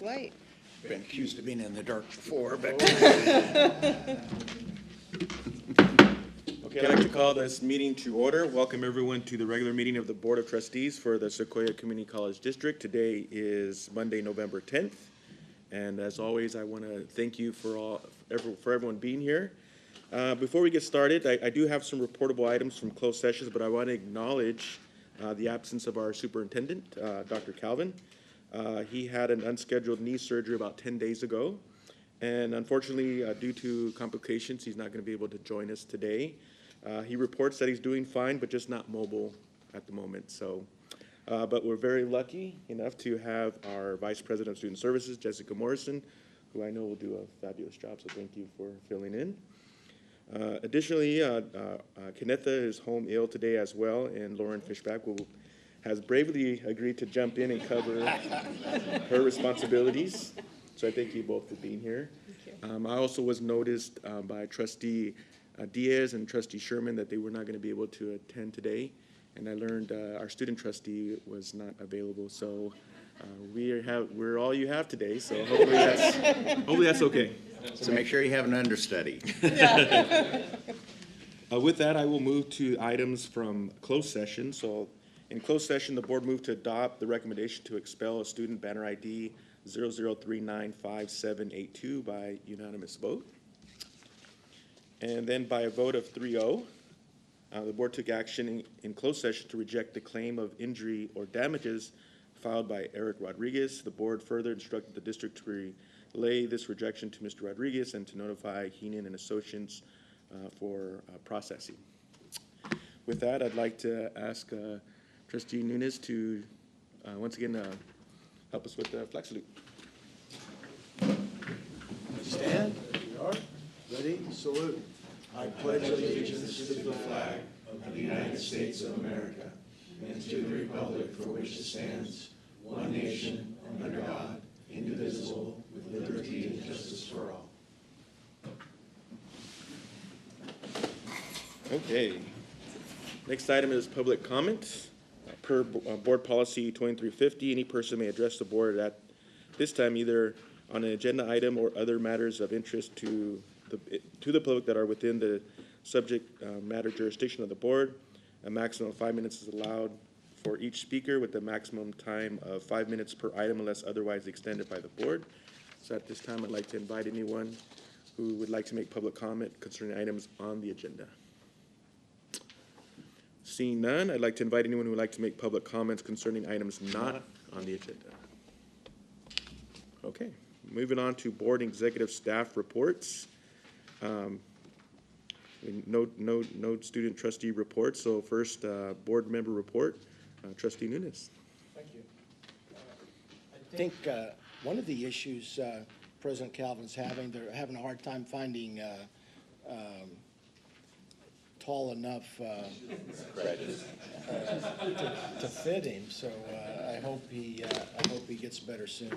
Light. Been accused of being in the dark before, but Okay, I'd like to call this meeting to order. Welcome everyone to the regular meeting of the Board of Trustees for the Sequoia Community College District. Today is Monday, November 10th. And as always, I want to thank you for everyone being here. Before we get started, I do have some reportable items from closed sessions, but I want to acknowledge the absence of our superintendent, Dr. Calvin. He had an unscheduled knee surgery about 10 days ago, and unfortunately, due to complications, he's not going to be able to join us today. He reports that he's doing fine, but just not mobile at the moment. So, but we're very lucky enough to have our Vice President of Student Services, Jessica Morrison, who I know will do a fabulous job, so thank you for filling in. Additionally, Kennetha is home ill today as well, and Lauren Fishback has bravely agreed to jump in and cover her responsibilities. So I thank you both for being here. I also was noticed by Trustee Diaz and Trustee Sherman that they were not going to be able to attend today. And I learned our student trustee was not available. So we're all you have today. So hopefully that's okay. so make sure you have an understudy. With that, I will move to items from closed session. So in closed session, the board moved to adopt the recommendation to expel a student banner ID 00395782 by unanimous vote. And then by a vote of 3-0, the board took action in closed session to reject the claim of injury or damages filed by Eric Rodriguez. The board further instructed the district to relay this rejection to Mr. Rodriguez and to notify Heenan and Associates for processing. With that, I'd like to ask Trustee Nunes to once again help us with the flag salute. Stand. There you are. Ready? Salute. I pledge allegiance to the flag of the United States of America and to the republic for which it stands, one nation, under God, indivisible, with liberty and justice for all. Okay. Next item is public comment. Per Board Policy 2350, any person may address the board at this time either on an agenda item or other matters of interest to the public that are within the subject matter jurisdiction of the board. A maximum of 5 minutes is allowed for each speaker with a maximum time of 5 minutes per item unless otherwise extended by the board. So at this time, I'd like to invite anyone who would like to make public comment concerning items on the agenda. Seeing none, I'd like to invite anyone who would like to make public comments concerning items not on the agenda. Okay, moving on to board executive staff reports. No student trustee reports. So first, board member report, Trustee Nunes. Thank you. I think one of the issues President Calvin's having, they're having a hard time finding tall enough to fit him. So I hope he gets better soon.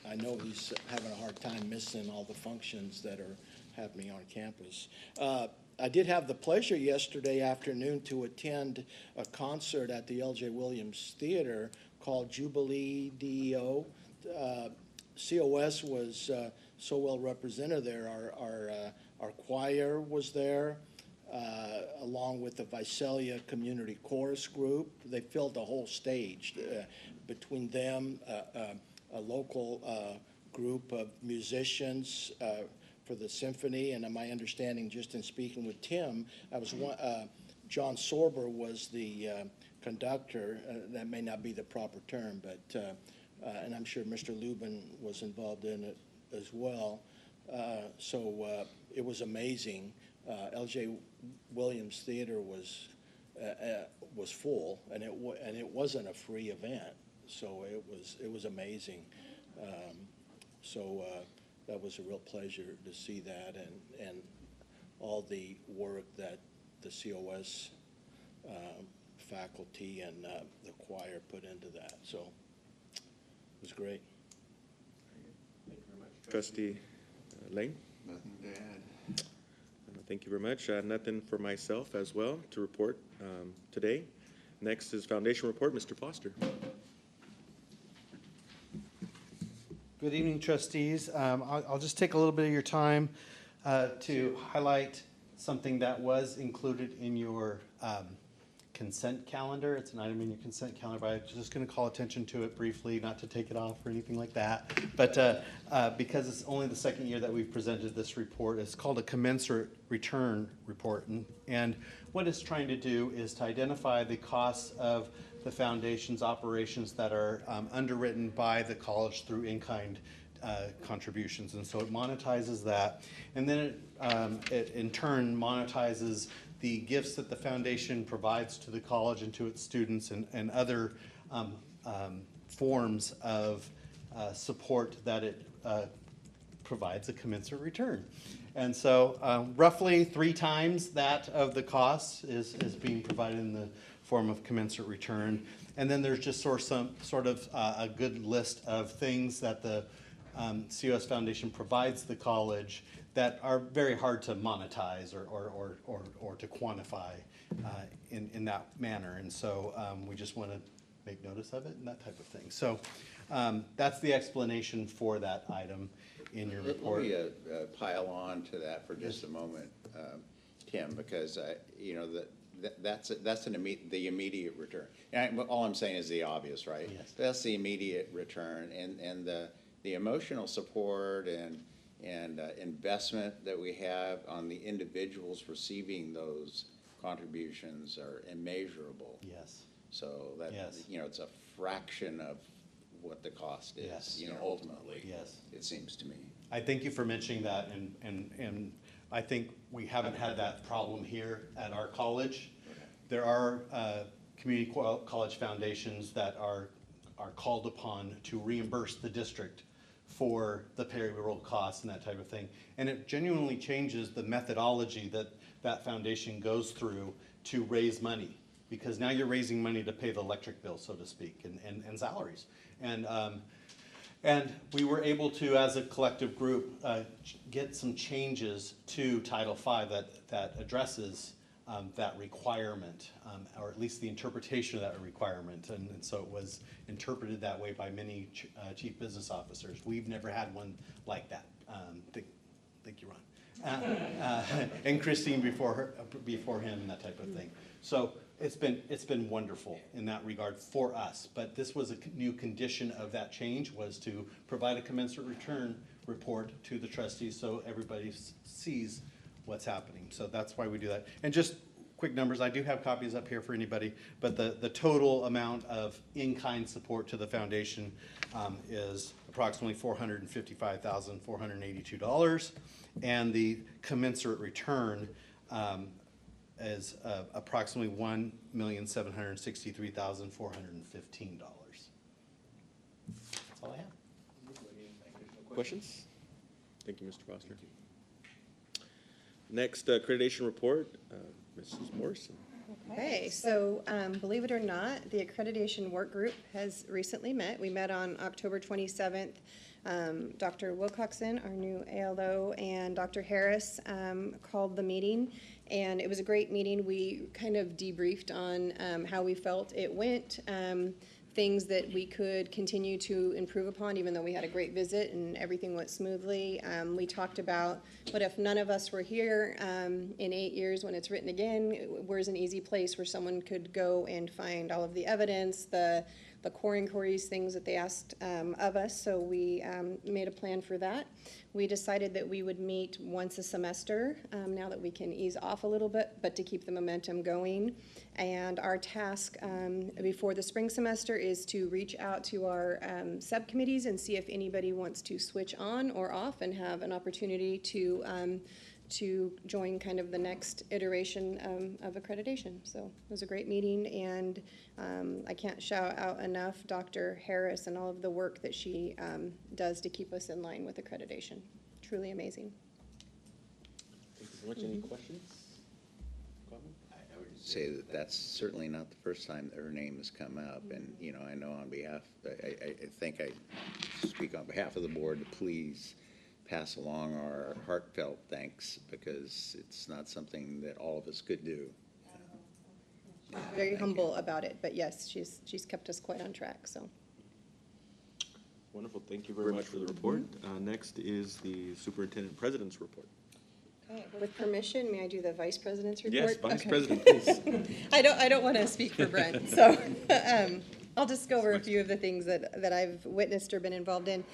I know he's having a hard time missing all the functions that are happening on campus. I did have the pleasure yesterday afternoon to attend a concert at the L.J. Williams Theater called Jubilee DEO. COS was so well represented there. Our choir was there, along with the Visalia Community Chorus Group. They filled the whole stage. Between them, a local group of musicians for the symphony, and my understanding, just in speaking with Tim, John Sorber was the conductor. That may not be the proper term, but and I'm sure Mr. Lubin was involved in it as well. So it was amazing. L.J. Williams Theater was full, and it wasn't a free event. So it was amazing. That was a real pleasure to see that, and all the work that the COS faculty and the choir put into that. So it was great. Thank you very much. Trustee Lane? Nothing to add. Thank you very much. Nothing for myself as well to report today. Next is foundation report, Mr. Foster. Good evening, trustees. I'll just take a little bit of your time to highlight something that was included in your consent calendar. It's an item in your consent calendar, but I'm just going to call attention to it briefly, not to take it off or anything like that. But because it's only the second year that we've presented this report, it's called a commensurate return report. And what it's trying to do is to identify the costs of the foundation's operations that are underwritten by the college through in-kind contributions. And so it monetizes that. And then it in turn monetizes the gifts that the foundation provides to the college and to its students and other forms of support that it provides a commensurate return. And so roughly 3 times that of the cost is being provided in the form of commensurate return. And then there's just sort of a good list of things that the COS Foundation provides the college that are very hard to monetize or to quantify in that manner. And so we just want to make notice of it and that type of thing. So that's the explanation for that item in your report. Let me pile on to that for just a moment, Tim, because you know that's the immediate return. And all I'm saying is the obvious, right? Yes. That's the immediate return, and the emotional support and investment that we have on the individuals receiving those contributions are immeasurable. Yes. So that Yes. you know, it's a fraction of what the cost is. Yes. You know, ultimately. Yes. It seems to me. I thank you for mentioning that, and I think we haven't had that problem here at our college. There are community college foundations that are called upon to reimburse the district for the payroll costs and that type of thing. And it genuinely changes the methodology that that foundation goes through to raise money, because now you're raising money to pay the electric bill, so to speak, and salaries. And we were able to, as a collective group, get some changes to Title V that addresses that requirement, or at least the interpretation of that requirement. And so it was interpreted that way by many chief business officers. We've never had one like that. Thank you, Ron. And Christine before him and that type of thing. So it's been wonderful in that regard for us. But this was a new condition of that change, was to provide a commensurate return report to the trustees so everybody sees what's happening. So that's why we do that. And just quick numbers, I do have copies up here for anybody, but the total amount of in-kind support to the foundation is approximately $455,482, and the commensurate return is approximately $1,763,415. That's all I have. Questions? Thank you, Mr. Foster. Next accreditation report, Mrs. Morrison. Okay, so believe it or not, the accreditation work group has recently met. We met on October 27th. Dr. Wilcoxon, our new ALO, and Dr. Harris called the meeting, and it was a great meeting. We kind of debriefed on how we felt it went, things that we could continue to improve upon, even though we had a great visit and everything went smoothly. We talked about what if none of us were here in 8 years when it's written again, where's an easy place where someone could go and find all of the evidence, the core inquiries, things that they asked of us. So we made a plan for that. We decided that we would meet once a semester, now that we can ease off a little bit, but to keep the momentum going. And our task before the spring semester is to reach out to our subcommittees and see if anybody wants to switch on or off and have an opportunity to join kind of the next iteration of accreditation. So it was a great meeting, and I can't shout out enough Dr. Harris and all of the work that she does to keep us in line with accreditation. Truly amazing. Thank you so much. Any questions? Comments? I would say that that's certainly not the first time that her name has come up, and you know, I know on behalf, I think I speak on behalf of the board to please pass along our heartfelt thanks, because it's not something that all of us could do. Very humble about it, but yes, she's kept us quite on track. So. Wonderful. Thank you very much for the report. Next is the Superintendent President's report. Okay, with permission, may I do the Vice President's report? Yes, Vice Okay. President, please. I don't want to speak for Brent, so I'll just go over a few of the things that I've witnessed or been involved in.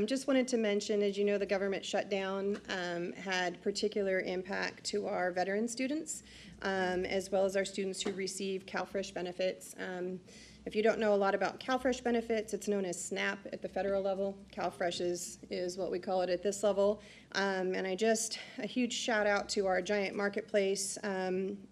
Just wanted to mention, as you know, the government shutdown had particular impact to our veteran students, as well as our students who receive CalFresh benefits. If you don't know a lot about CalFresh benefits, it's known as SNAP at the federal level. CalFresh is what we call it at this level. And a huge shout out to our Giant Marketplace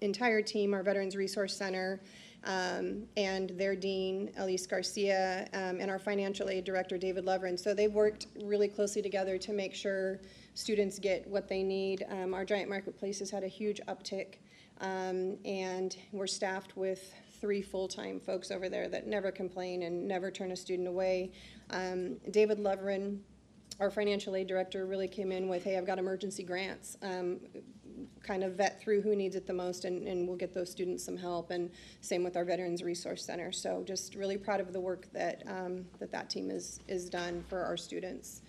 entire team, our Veterans Resource Center, and their dean, Elise Garcia, and our financial aid director, David Lovren. So they've worked really closely together to make sure students get what they need. Our Giant Marketplace has had a huge uptick, and we're staffed with 3 full-time folks over there that never complain and never turn a student away. David Lovren, our financial aid director, really came in with, hey, I've got emergency grants. Kind of vet through who needs it the most, and we'll get those students some help, and same with our Veterans Resource Center. So just really proud of the work that that team is done for our students.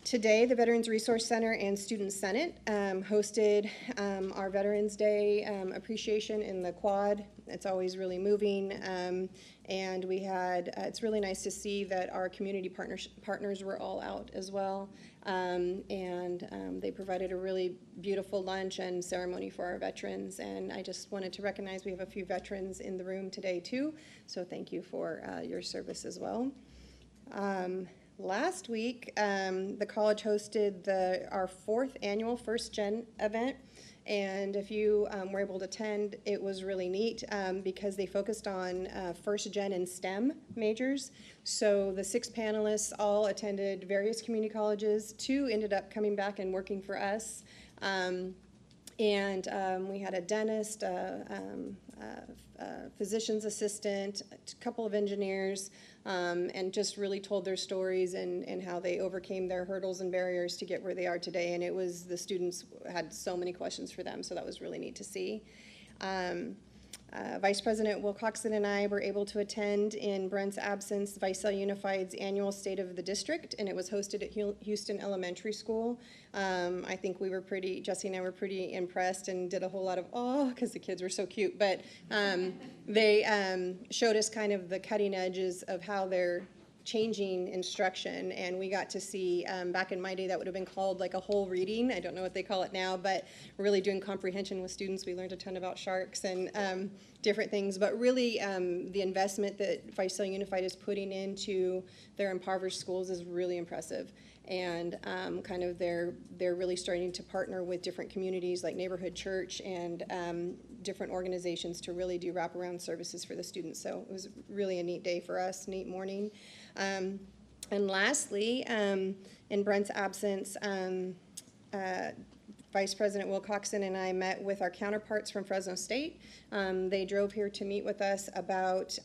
Today, the Veterans Resource Center and Student Senate hosted our Veterans Day appreciation in the quad. It's always really moving, and we had, it's really nice to see that our community partners were all out as well, and they provided a really beautiful lunch and ceremony for our veterans, and I just wanted to recognize we have a few veterans in the room today too, so thank you for your service as well. Last week, the college hosted our 4th annual First Gen event, and if you were able to attend, it was really neat because they focused on First Gen and STEM majors. So the 6 panelists all attended various community colleges. 2 ended up coming back and working for us. And we had a dentist, physician's assistant, a couple of engineers, and just really told their stories and how they overcame their hurdles and barriers to get where they are today. And the students had so many questions for them, so that was really neat to see. Vice President Wilcoxon and I were able to attend, in Brent's absence, Vicel Unified's annual State of the District, and it was hosted at Houston Elementary School. I think Jesse and I were pretty impressed and did a whole lot of, because the kids were so cute, but they showed us kind of the cutting edges of how they're changing instruction, and we got to see, back in my day, that would have been called like a whole reading. I don't know what they call it now, but really doing comprehension with students. We learned a ton about sharks and different things, but really the investment that Vicel Unified is putting into their impoverished schools is really impressive. And kind of they're really starting to partner with different communities like Neighborhood Church and different organizations to really do wraparound services for the students. So it was really a neat day for us, neat morning. And lastly, in Brent's absence, Vice President Wilcoxon and I met with our counterparts from Fresno State. They drove here to meet with us about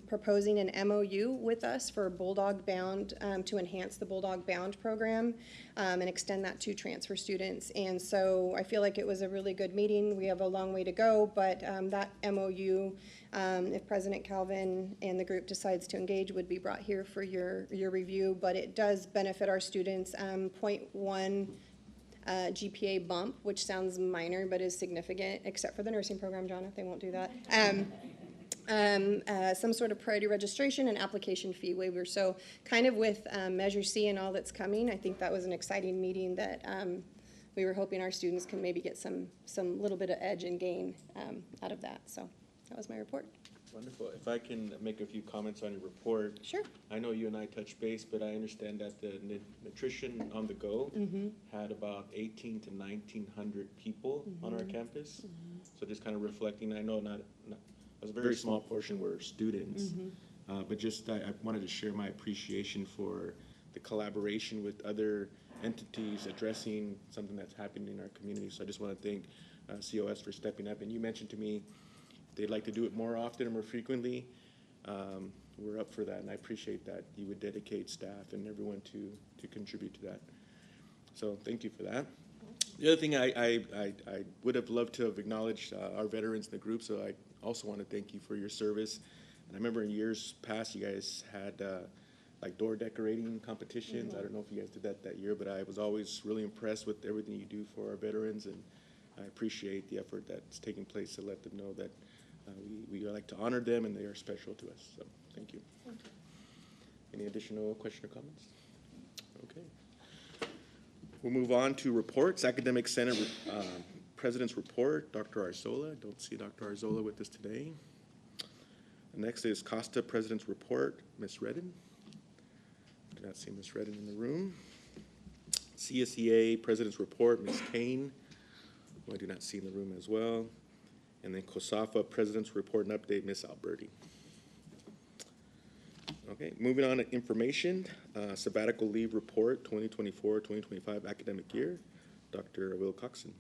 proposing an MOU with us for Bulldog Bound, to enhance the Bulldog Bound program and extend that to transfer students. And so I feel like it was a really good meeting. We have a long way to go, but that MOU, if President Calvin and the group decides to engage, would be brought here for your review. But it does benefit our students. 0.1 GPA bump, which sounds minor but is significant, except for the nursing program, John, if they won't do that. Some sort of priority registration and application fee waiver. So kind of with Measure C and all that's coming, I think that was an exciting meeting that we were hoping our students can maybe get some little bit of edge and gain out of that. So that was my report. Wonderful. If I can make a few comments on your report. Sure. I know you and I touched base, but I understand that the Nutrition on the Go had about 1,800 to 1,900 people on our campus. So just kind of reflecting, I know not a very small portion were students, but just I wanted to share my appreciation for the collaboration with other entities addressing something that's happening in our community. So I just want to thank COS for stepping up. And you mentioned to me they'd like to do it more often and more frequently. We're up for that, and I appreciate that you would dedicate staff and everyone to contribute to that. So thank you for that. The other thing I would have loved to have acknowledged our veterans in the group, so I also want to thank you for your service. And I remember in years past you guys had like door decorating competitions. I don't know if you guys did that year, but I was always really impressed with everything you do for our veterans, and I appreciate the effort that's taking place to let them know that we like to honor them and they are special to us. So thank you. Any additional question or comments? Okay. We'll move on to reports. Academic Senate President's Report, Dr. Arzola. Don't see Dr. Arzola with us today. Next is Costa President's Report, Ms. Redden. Do not see Ms. Redden in the room. CSEA President's Report, Ms. Kane, who I do not see in the room as well. And then COSAFA President's Report and Update, Ms. Alberti. Okay, moving on to information, Sabbatical Leave Report 2024-2025 academic year, Dr. Will Coxon.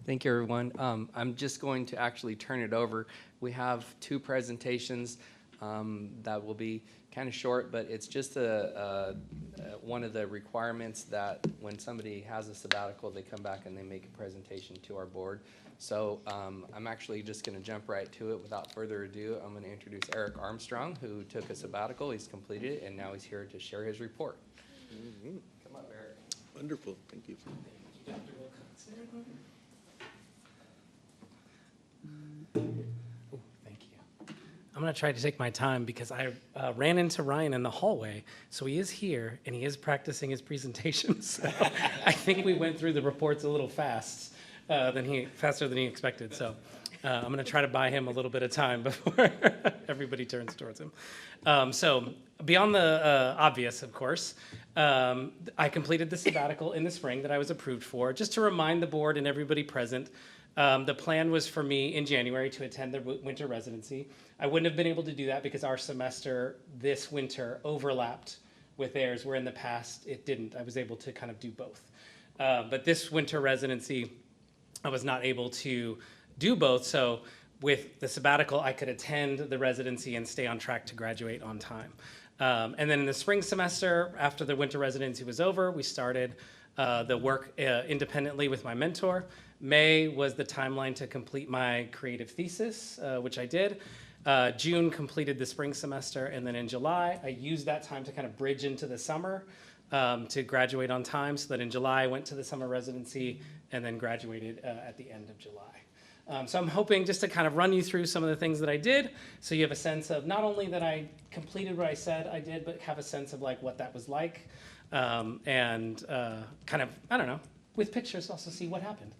Thank you, everyone. I'm just going to actually turn it over. We have two presentations that will be kind of short, but it's just one of the requirements that when somebody has a sabbatical, they come back and they make a presentation to our board. So I'm actually just going to jump right to it without further ado. I'm going to introduce Eric Armstrong, who took a sabbatical. He's completed it, and now he's here to share his report. Mm-hmm. Come up, Eric. Wonderful, thank you. Dr. Wilcox. Oh, thank you. I'm going to try to take my time because I ran into Ryan in the hallway. So he is here and he is practicing his presentation. So I think we went through the reports a little faster than he expected. So I'm going to try to buy him a little bit of time before everybody turns towards him. So beyond the obvious, of course, I completed the sabbatical in the spring that I was approved for. Just to remind the board and everybody present, the plan was for me in January to attend the winter residency. I wouldn't have been able to do that because our semester this winter overlapped with theirs, where in the past it didn't. I was able to kind of do both. But this winter residency, I was not able to do both. So with the sabbatical, I could attend the residency and stay on track to graduate on time. And then in the spring semester, after the winter residency was over, we started the work independently with my mentor. May was the timeline to complete my creative thesis, which I did. June completed the spring semester, and then in July, I used that time to kind of bridge into the summer to graduate on time, so that in July I went to the summer residency and then graduated at the end of July. So I'm hoping just to kind of run you through some of the things that I did, so you have a sense of not only that I completed what I said I did, but have a sense of like what that was like, and kind of, I don't know, with pictures also see what happened.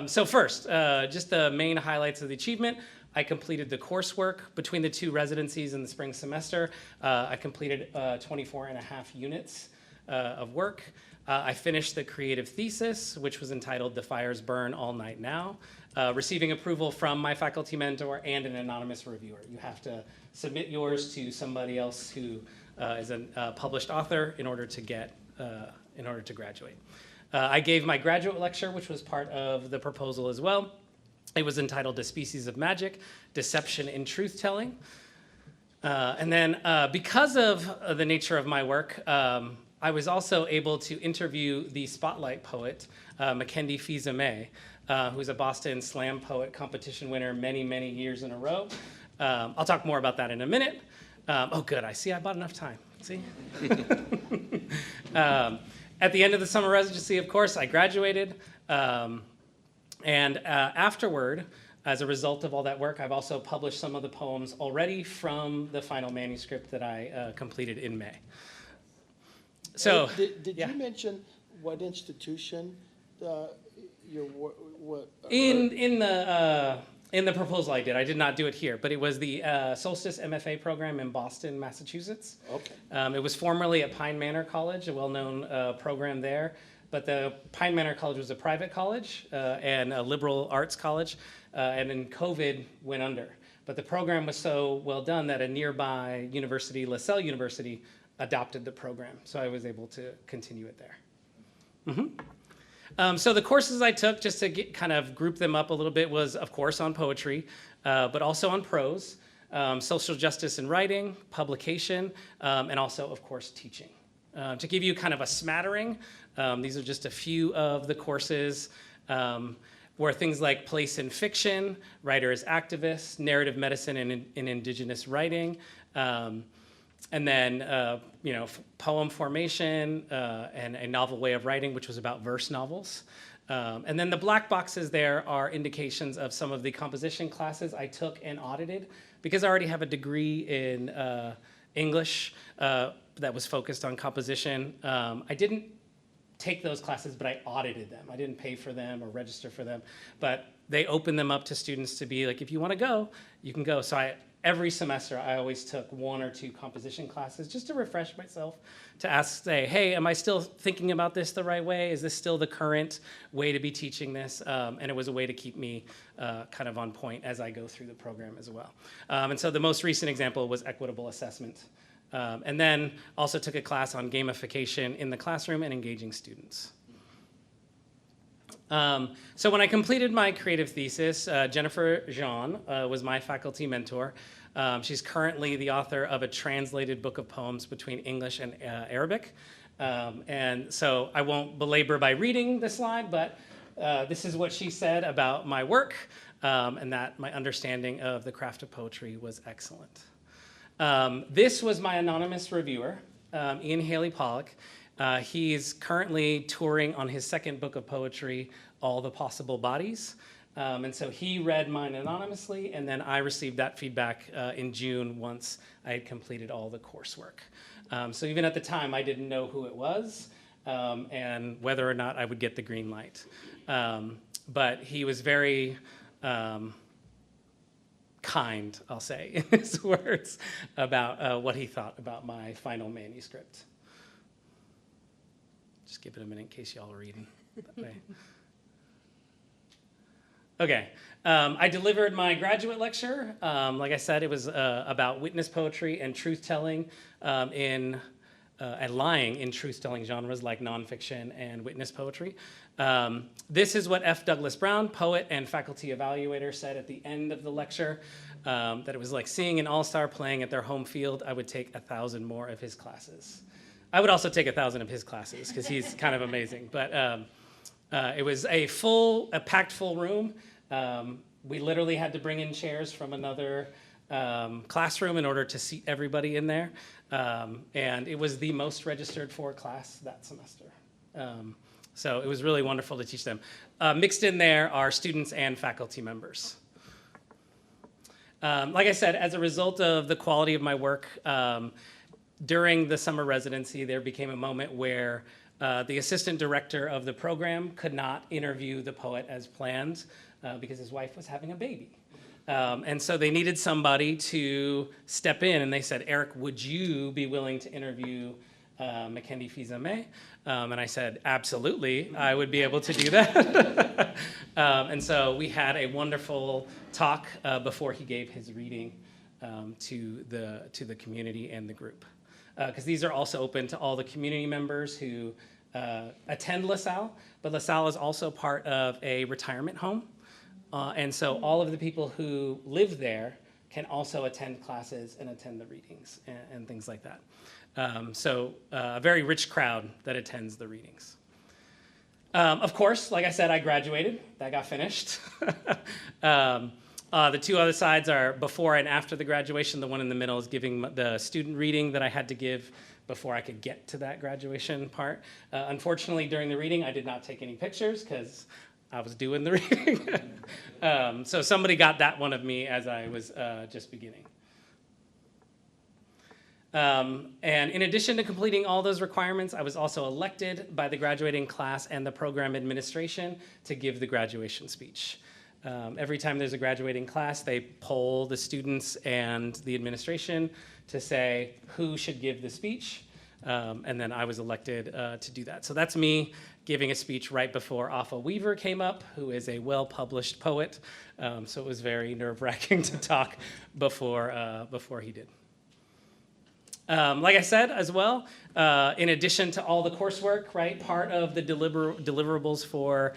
So first, just the main highlights of the achievement. I completed the coursework between the two residencies in the spring semester. I completed 24 and a half units of work. I finished the creative thesis, which was entitled "The Fires Burn All Night Now," receiving approval from my faculty mentor and an anonymous reviewer. You have to submit yours to somebody else who is a published author in order to graduate. I gave my graduate lecture, which was part of the proposal as well. It was entitled "A Species of Magic, Deception in Truth-Telling." And then because of the nature of my work, I was also able to interview the spotlight poet, Mackenzie Fils-Aimé, who's a Boston Slam Poet competition winner many, many years in a row. I'll talk more about that in a minute. Oh, good. I bought enough time. See? At the end of the summer residency, of course, I graduated. And afterward, as a result of all that work, I've also published some of the poems already from the final manuscript that I completed in May. So, Did yeah. you mention what institution your what? In the proposal I did. I did not do it here, but it was the Solstice MFA program in Boston, Massachusetts. Okay. It was formerly at Pine Manor College, a well-known program there. But the Pine Manor College was a private college and a liberal arts college, and then COVID went under. But the program was so well done that a nearby university, LaSalle University, adopted the program. So I was able to continue it there. So the courses I took, just to kind of group them up a little bit, was, of course, on poetry, but also on prose, social justice and writing, publication, and also, of course, teaching. To give you kind of a smattering, these are just a few of the courses. were things like place in fiction, writer as activist, narrative medicine in indigenous writing, and then, poem formation and a novel way of writing, which was about verse novels. And then the black boxes there are indications of some of the composition classes I took and audited. Because I already have a degree in English that was focused on composition, I didn't take those classes, but I audited them. I didn't pay for them or register for them, but they opened them up to students to be like, if you want to go, you can go. So every semester, I always took 1 or 2 composition classes just to refresh myself, to say, hey, am I still thinking about this the right way? Is this still the current way to be teaching this? And it was a way to keep me kind of on point as I go through the program as well. And so the most recent example was equitable assessment. And then also took a class on gamification in the classroom and engaging students. So when I completed my creative thesis, Jennifer Jean was my faculty mentor. She's currently the author of a translated book of poems between English and Arabic. And so I won't belabor by reading the slide, but this is what she said about my work, and that my understanding of the craft of poetry was excellent. This was my anonymous reviewer, Ian Haley Pollock. He's currently touring on his second book of poetry, All the Possible Bodies. And so he read mine anonymously, and then I received that feedback in June once I had completed all the coursework. So even at the time, I didn't know who it was and whether or not I would get the green light. But he was very kind, I'll say, in his words, about what he thought about my final manuscript. Just give it a minute in case y'all are reading that way. Okay, I delivered my graduate lecture. Like I said, it was about witness poetry and truth-telling and lying in truth-telling genres like nonfiction and witness poetry. This is what F. Douglas Brown, poet and faculty evaluator, said at the end of the lecture, that it was like seeing an all-star playing at their home field. I would take 1,000 more of his classes. I would also take 1,000 of his classes because he's kind of amazing. But it was a packed full room. We literally had to bring in chairs from another classroom in order to seat everybody in there. And it was the most registered for class that semester. So it was really wonderful to teach them. Mixed in there are students and faculty members. Like I said, as a result of the quality of my work, during the summer residency, there became a moment where the assistant director of the program could not interview the poet as planned because his wife was having a baby. And so they needed somebody to step in, and they said, Eric, would you be willing to interview Mackenzie Fils-Aimé? And I said, absolutely, I would be able to do that. And so we had a wonderful talk before he gave his reading to the community and the group. Because these are also open to all the community members who attend LaSalle, but LaSalle is also part of a retirement home. And so all of the people who live there can also attend classes and attend the readings and things like that. So a very rich crowd that attends the readings. Of course, like I said, I graduated. That got finished. The two other sides are before and after the graduation. The one in the middle is giving the student reading that I had to give before I could get to that graduation part. Unfortunately, during the reading, I did not take any pictures because I was doing the reading. So somebody got that one of me as I was just beginning. And in addition to completing all those requirements, I was also elected by the graduating class and the program administration to give the graduation speech. Every time there's a graduating class, they poll the students and the administration to say who should give the speech. And then I was elected to do that. So that's me giving a speech right before Alpha Weaver came up, who is a well-published poet. So it was very nerve-wracking to talk before he did. Like I said as well, in addition to all the coursework, right, part of the deliverables for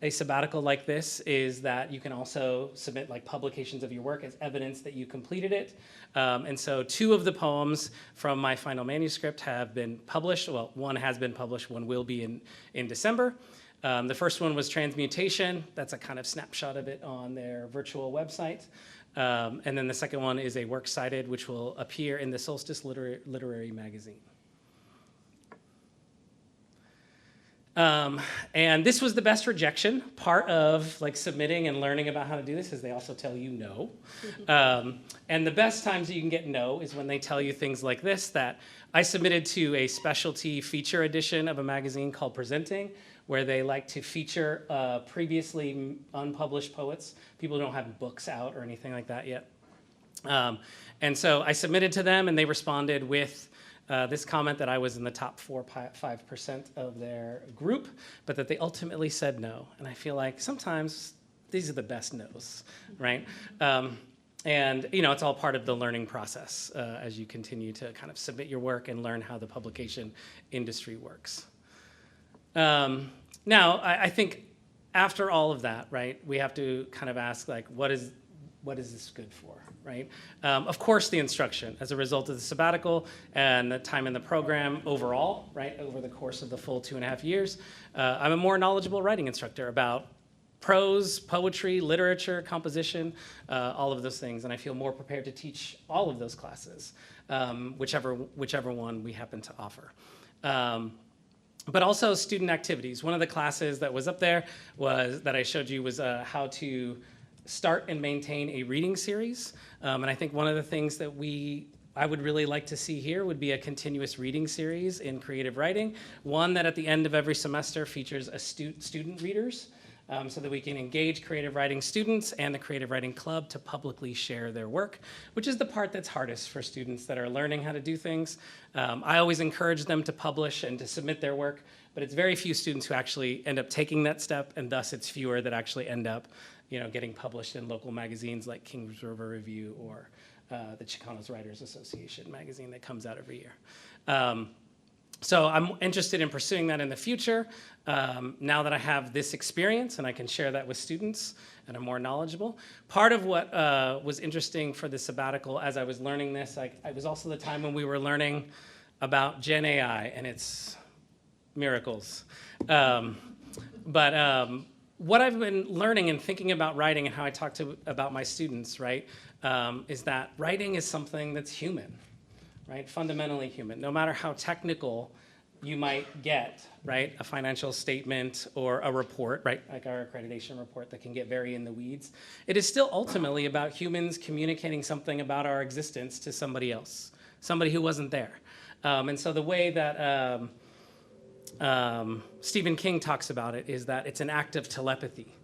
a sabbatical like this is that you can also submit like publications of your work as evidence that you completed it. And so 2 of the poems from my final manuscript have been published. Well, one has been published, one will be in December. The first one was transmutation. That's a kind of snapshot of it on their virtual website. And then the second one is a works cited, which will appear in the Solstice Literary Magazine. And this was the best rejection. Part of like submitting and learning about how to do this is they also tell you no. And the best times that you can get no is when they tell you things like this, that I submitted to a specialty feature edition of a magazine called Presenting, where they like to feature previously unpublished poets, people who don't have books out or anything like that yet. And so I submitted to them, and they responded with this comment that I was in the top 4-5% of their group, but that they ultimately said no. And I feel like sometimes these are the best no's, right? And you know, it's all part of the learning process as you continue to kind of submit your work and learn how the publication industry works. Now, I think after all of that, right, we have to kind of ask, like, what is this good for, right? Of course, the instruction as a result of the sabbatical and the time in the program overall, right, over the course of the full 2.5 years, I'm a more knowledgeable writing instructor about prose, poetry, literature, composition, all of those things, and I feel more prepared to teach all of those classes, whichever one we happen to offer. But also student activities. One of the classes that was up there that I showed you was how to start and maintain a reading series. And I think one of the things that I would really like to see here would be a continuous reading series in creative writing. One that at the end of every semester features a student readers, so that we can engage creative writing students and the creative writing club to publicly share their work, which is the part that's hardest for students that are learning how to do things. I always encourage them to publish and to submit their work, but it's very few students who actually end up taking that step, and thus it's fewer that actually end up, getting published in local magazines like Kings River Review or the Chicanos Writers Association magazine that comes out every year. So I'm interested in pursuing that in the future. Now that I have this experience and I can share that with students and I'm more knowledgeable. Part of what was interesting for the sabbatical as I was learning this, it was also the time when we were learning about Gen AI and its miracles. But what I've been learning and thinking about writing and how I talk about my students, right, is that writing is something that's human. Right, fundamentally human. No matter how technical you might get, right, a financial statement or a report, right, like our accreditation report that can get very in the weeds, it is still ultimately about humans communicating something about our existence to somebody else, somebody who wasn't there. And so the way that Stephen King talks about it is that it's an act of telepathy,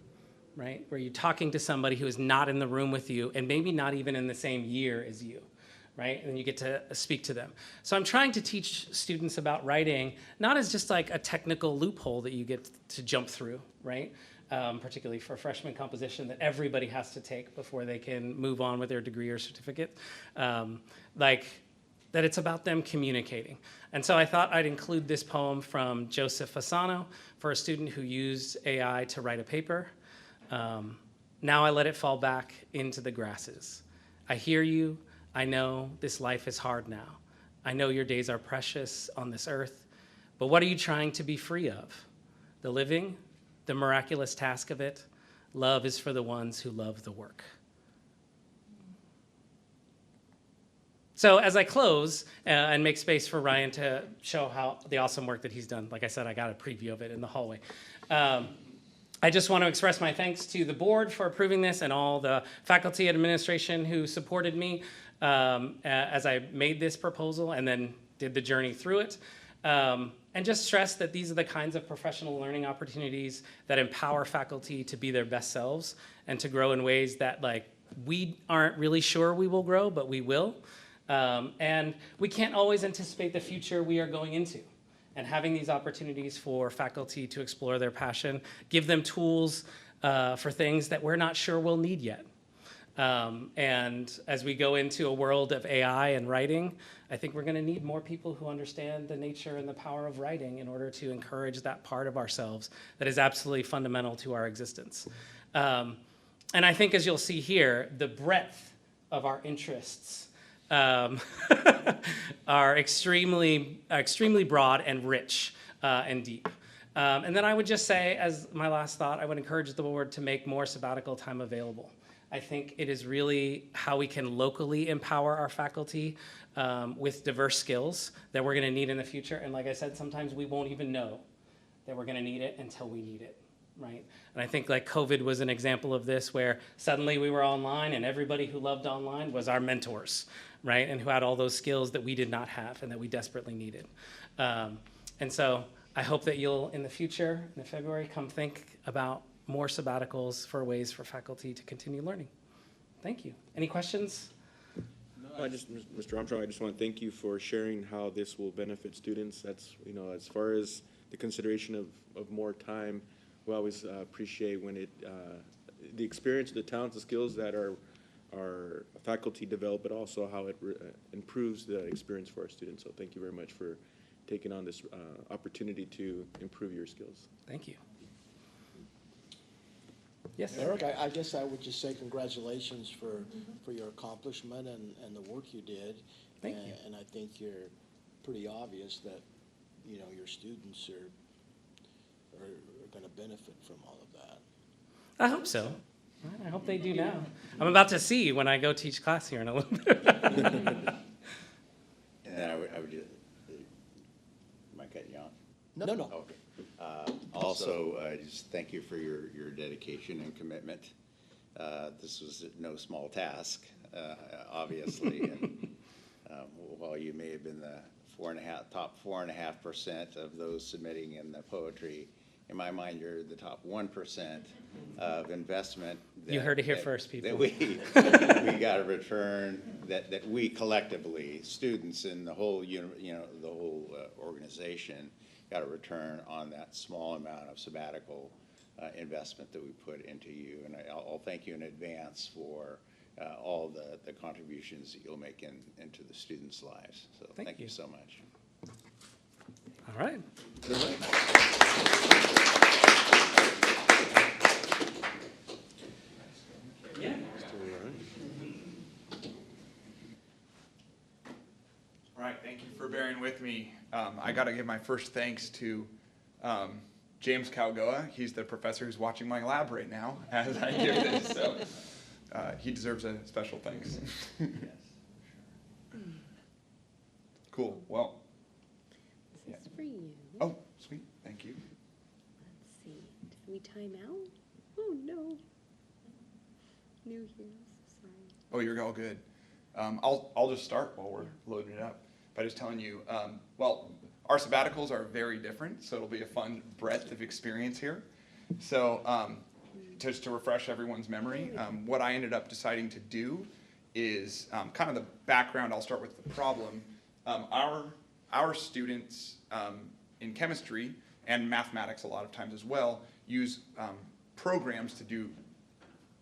right, where you're talking to somebody who is not in the room with you and maybe not even in the same year as you. Right? And then you get to speak to them. So I'm trying to teach students about writing, not as just like a technical loophole that you get to jump through, right? Particularly for freshman composition that everybody has to take before they can move on with their degree or certificate. That it's about them communicating. And so I thought I'd include this poem from Joseph Fasano for a student who used AI to write a paper. Now I let it fall back into the grasses. I hear you. I know this life is hard now. I know your days are precious on this earth, but what are you trying to be free of? The living, the miraculous task of it. Love is for the ones who love the work. So as I close and make space for Ryan to show how the awesome work that he's done, like I said, I got a preview of it in the hallway. I just want to express my thanks to the board for approving this and all the faculty and administration who supported me as I made this proposal and then did the journey through it. And just stress that these are the kinds of professional learning opportunities that empower faculty to be their best selves and to grow in ways that we aren't really sure we will grow, but we will. And we can't always anticipate the future we are going into. And having these opportunities for faculty to explore their passion, give them tools for things that we're not sure we'll need yet. And as we go into a world of AI and writing, I think we're going to need more people who understand the nature and the power of writing in order to encourage that part of ourselves that is absolutely fundamental to our existence. And I think, as you'll see here, the breadth of our interests are extremely broad and rich and deep. And then I would just say, as my last thought, I would encourage the board to make more sabbatical time available. I think it is really how we can locally empower our faculty with diverse skills that we're going to need in the future. And like I said, sometimes we won't even know that we're going to need it until we need it, right? And I think like COVID was an example of this, where suddenly we were online and everybody who loved online was our mentors, right? And who had all those skills that we did not have and that we desperately needed. And so I hope that you'll, in the future, in February, come think about more sabbaticals for ways for faculty to continue learning. Thank you. Any questions? Mr. Armstrong, I just want to thank you for sharing how this will benefit students. That's, as far as the consideration of more time, we always appreciate when the experience, the talents, the skills that our faculty develop, but also how it improves the experience for our students. So thank you very much for taking on this opportunity to improve your skills. Thank you. Yes. Eric, I guess I would just say congratulations for your accomplishment and the work you did. Thank you. And I think you're pretty obvious that, your students are going to benefit from all of that. I hope so. I hope they do now. I'm about to see when I go teach class here in a little bit. And then I would just, am I cutting you off? No. Okay. Also, just thank you for your dedication and commitment. This was no small task, obviously. And while you may have been the top 4.5% of those submitting in the poetry, in my mind, you're the top 1% of investment. You heard it here first, people. That we got a return, that we collectively, students and the whole, the whole organization, got a return on that small amount of sabbatical investment that we put into you. And I'll thank you in advance for all the contributions that you'll make into the students' lives. So thank you so much. All right. Yeah. All right, thank you for bearing with me. I got to give my first thanks to James Calgoa. He's the professor who's watching my lab right now as I give this, so he deserves a special thanks. Cool, well. This is for you. Oh, sweet, thank you. Let's see. Did we time out? Oh, no. New here. Sorry. Oh, you're all good. I'll just start while we're loading it up by just telling you, well, our sabbaticals are very different, so it'll be a fun breadth of experience here. So just to refresh everyone's memory, what I ended up deciding to do is kind of the background. I'll start with the problem. Our students in chemistry and mathematics a lot of times as well use programs to do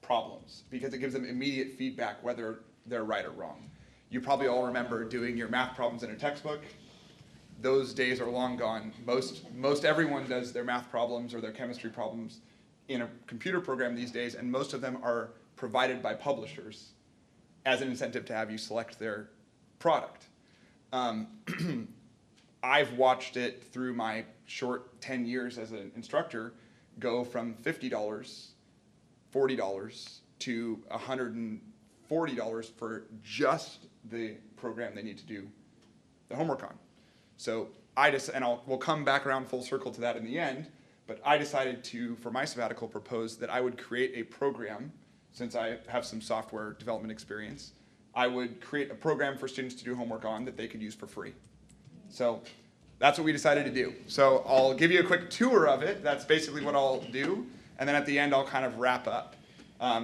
problems because it gives them immediate feedback whether they're right or wrong. You probably all remember doing your math problems in a textbook. Those days are long gone. Most everyone does their math problems or their chemistry problems in a computer program these days, and most of them are provided by publishers as an incentive to have you select their product. I've watched it through my short 10 years as an instructor go from $50, $40 to $140 for just the program they need to do the homework on. So we'll come back around full circle to that in the end, but I decided to, for my sabbatical, propose that I would create a program, since I have some software development experience, I would create a program for students to do homework on that they could use for free. So that's what we decided to do. So I'll give you a quick tour of it. That's basically what I'll do. And then at the end, I'll kind of wrap up.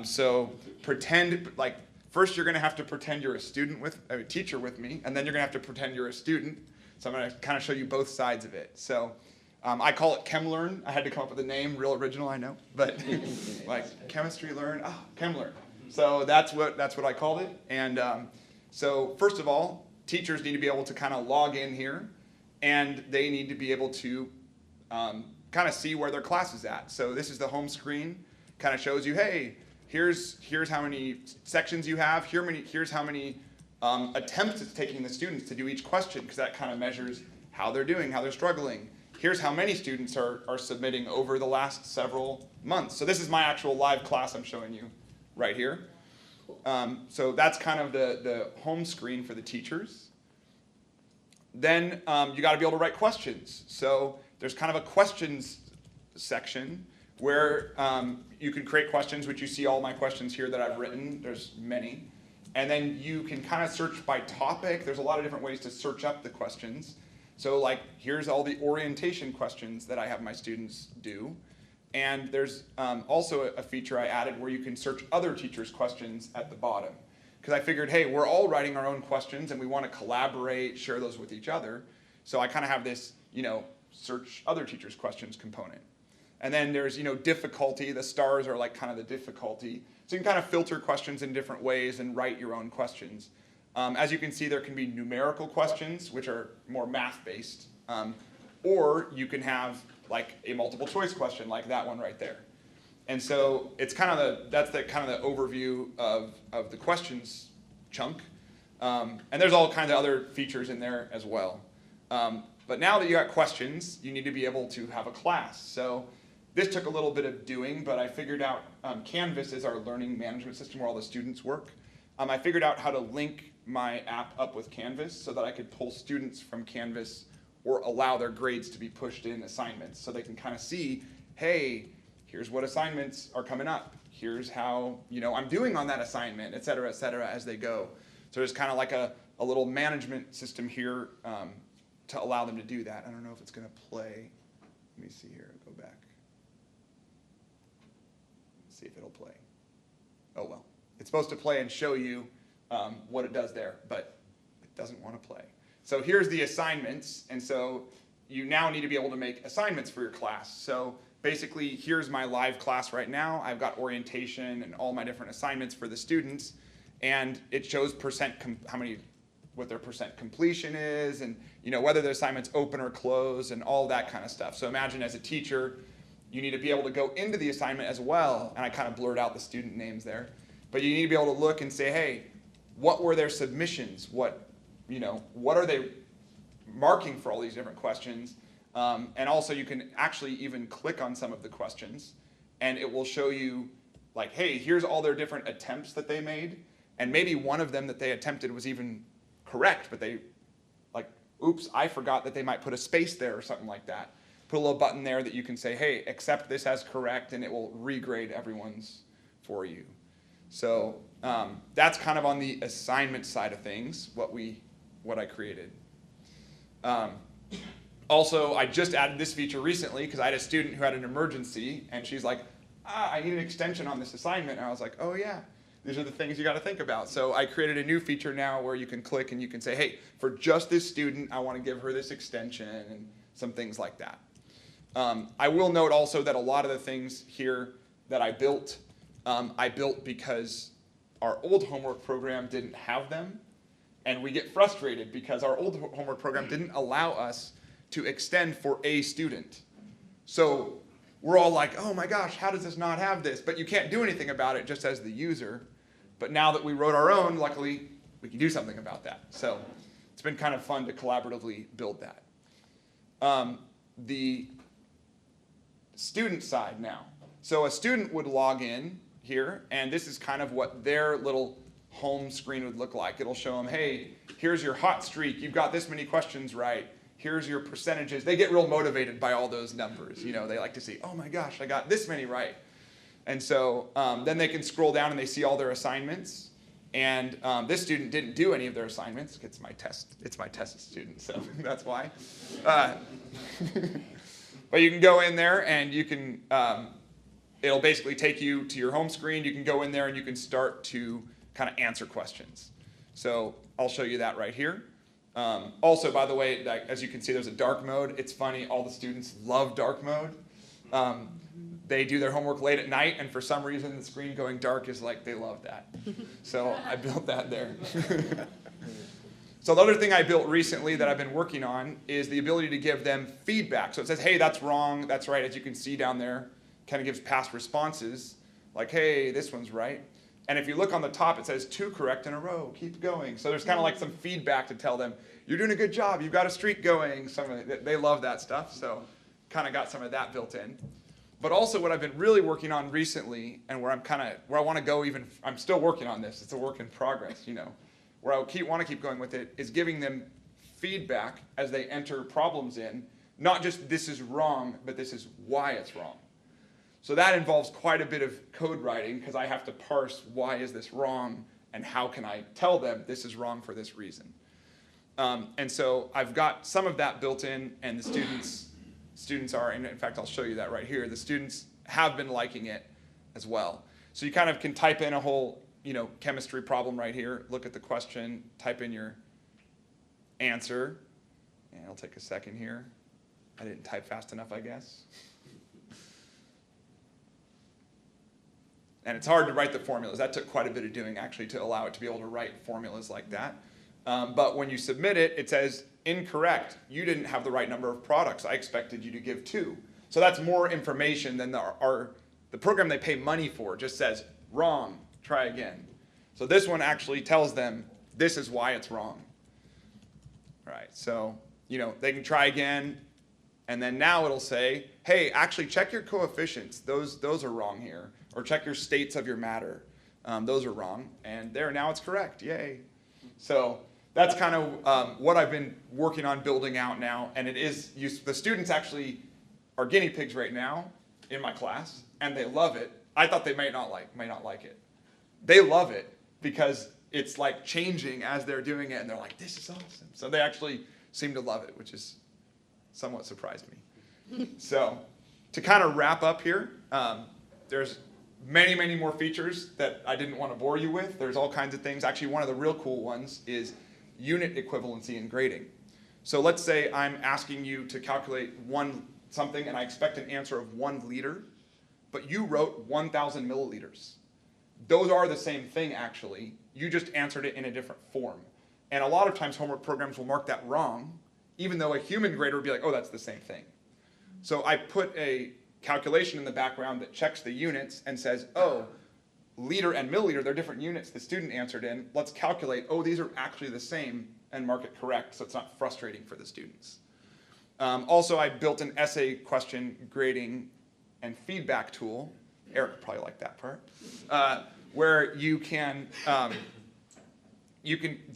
So pretend, like, first you're going to have to pretend you're a teacher with me, and then you're going to have to pretend you're a student. So I'm going to kind of show you both sides of it. So I call it ChemLearn. I had to come up with a name, real original, I know, but like chemistry learn, ChemLearn. So that's what I called it. And so first of all, teachers need to be able to kind of log in here, and they need to be able to kind of see where their class is at. So this is the home screen, kind of shows you, hey, here's how many sections you have. Here's how many attempts it's taking the students to do each question, because that kind of measures how they're doing, how they're struggling. here's how many students are submitting over the last several months. So this is my actual live class I'm showing you right here. So that's kind of the home screen for the teachers. Then you got to be able to write questions. So there's kind of a questions section where you can create questions, which you see all my questions here that I've written. There's many. And then you can kind of search by topic. There's a lot of different ways to search up the questions. So like, here's all the orientation questions that I have my students do. And there's also a feature I added where you can search other teachers' questions at the bottom. Because I figured, hey, we're all writing our own questions and we want to collaborate, share those with each other. So I kind of have this, search other teachers' questions component. And then there's, difficulty. The stars are like kind of the difficulty. So you can kind of filter questions in different ways and write your own questions. As you can see, there can be numerical questions, which are more math-based. Or you can have like a multiple choice question like that one right there. And so it's kind of that's the kind of the overview of the questions chunk. And there's all kinds of other features in there as well. But now that you got questions, you need to be able to have a class. So this took a little bit of doing, but I figured out Canvas is our learning management system where all the students work. I figured out how to link my app up with Canvas so that I could pull students from Canvas or allow their grades to be pushed in assignments so they can kind of see, hey, here's what assignments are coming up. Here's how I'm doing on that assignment, et cetera, as they go. So there's kind of like a little management system here to allow them to do that. I don't know if it's going to play. Let me see here. Go back. See if it'll play. Oh, well. It's supposed to play and show you what it does there, but it doesn't want to play. So here's the assignments, and so you now need to be able to make assignments for your class. So basically, here's my live class right now. I've got orientation and all my different assignments for the students, and it shows what their percent completion is, and whether the assignment's open or closed, and all that kind of stuff. So imagine as a teacher, you need to be able to go into the assignment as well, and I kind of blurred out the student names there, but you need to be able to look and say, hey, what were their submissions? What are they marking for all these different questions? And also you can actually even click on some of the questions and it will show you like, hey, here's all their different attempts that they made. And maybe one of them that they attempted was even correct, but they like, oops, I forgot that they might put a space there or something like that. Put a little button there that you can say, hey, accept this as correct, and it will regrade everyone's for you. So that's kind of on the assignment side of things, what I created. Also, I just added this feature recently because I had a student who had an emergency, and she's like, I need an extension on this assignment. And I was like, oh yeah, these are the things you got to think about. So I created a new feature now where you can click and you can say, hey, for just this student, I want to give her this extension and some things like that. I will note also that a lot of the things here that I built because our old homework program didn't have them. And we get frustrated because our old homework program didn't allow us to extend for a student. So we're all like, oh my gosh, how does this not have this? But you can't do anything about it just as the user. But now that we wrote our own, luckily, we can do something about that. So it's been kind of fun to collaboratively build that. The student side now. So a student would log in here, and this is kind of what their little home screen would look like. It'll show them, hey, here's your hot streak. You've got this many questions right. Here's your percentages. They get real motivated by all those numbers. They like to see, oh my gosh, I got this many right. And so then they can scroll down and they see all their assignments. And this student didn't do any of their assignments. It's my test student, so that's why. But you can go in there and you can, it'll basically take you to your home screen. You can go in there and you can start to kind of answer questions. So I'll show you that right here. Also, by the way, as you can see, there's a dark mode. It's funny, all the students love dark mode. They do their homework late at night, and for some reason, the screen going dark is like, they love that. So I built that there. So the other thing I built recently that I've been working on is the ability to give them feedback. So it says, hey, that's wrong, that's right. As you can see down there, kind of gives past responses, like, hey, this one's right. And if you look on the top, it says 2 correct in a row, keep going. So there's kind of like some feedback to tell them, you're doing a good job, you've got a streak going. They love that stuff, so kind of got some of that built in. But also what I've been really working on recently, and where I want to go even, I'm still working on this, it's a work in progress, you know, where I want to keep going with it, is giving them feedback as they enter problems in, not just this is wrong, but this is why it's wrong. So that involves quite a bit of code writing, because I have to parse why is this wrong, and how can I tell them this is wrong for this reason. And so I've got some of that built in, and the students are, and in fact I'll show you that right here, the students have been liking it as well. So you kind of can type in a whole, you know, chemistry problem right here, look at the question, type in your answer, and it'll take a second here. I didn't type fast enough, I guess. And it's hard to write the formulas. That took quite a bit of doing, actually, to allow it to be able to write formulas like that. But when you submit it, it says, incorrect. You didn't have the right number of products. I expected you to give 2. So that's more information than the program they pay money for just says, wrong, try again. So this one actually tells them, this is why it's wrong. All right, so, you know, they can try again. And then now it'll say, hey, actually check your coefficients. Those are wrong here. Or check your states of your matter. Those are wrong. And there, now it's correct. Yay. So that's kind of what I've been working on building out now. And it is, the students actually are guinea pigs right now in my class, and they love it. I thought they may not like it. They love it because it's like changing as they're doing it, and they're like, this is awesome. So they actually seem to love it, which is somewhat surprised me. So to kind of wrap up here, there's many, many more features that I didn't want to bore you with. There's all kinds of things. Actually, one of the real cool ones is unit equivalency in grading. So let's say I'm asking you to calculate something, and I expect an answer of 1 liter, but you wrote 1,000 milliliters. Those are the same thing, actually. You just answered it in a different form. And a lot of times homework programs will mark that wrong, even though a human grader would be like, oh, that's the same thing. So I put a calculation in the background that checks the units and says, oh, liter and milliliter, they're different units the student answered in. Let's calculate, oh, these are actually the same, and mark it correct so it's not frustrating for the students. Also, I built an essay question grading and feedback tool. Eric probably liked that part. Where you can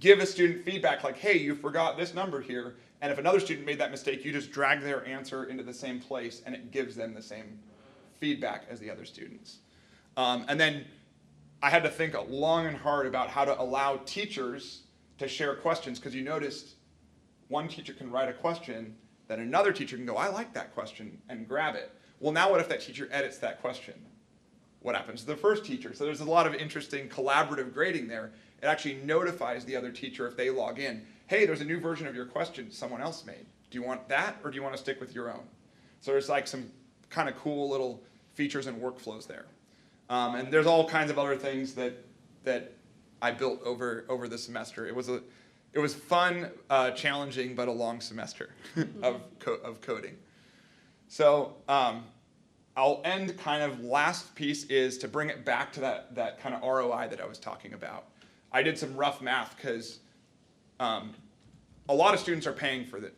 give a student feedback like, hey, you forgot this number here. And if another student made that mistake, you just drag their answer into the same place, and it gives them the same feedback as the other students. And then I had to think long and hard about how to allow teachers to share questions, because you noticed one teacher can write a question, then another teacher can go, I like that question, and grab it. Well, now what if that teacher edits that question? What happens to the first teacher? So there's a lot of interesting collaborative grading there. It actually notifies the other teacher if they log in. Hey, there's a new version of your question someone else made. Do you want that, or do you want to stick with your own? So there's like some kind of cool little features and workflows there. And there's all kinds of other things that I built over the semester. It was fun, challenging, but a long semester of coding. So I'll end kind of last piece is to bring it back to that kind of ROI that I was talking about. I did some rough math because a lot of students are paying for the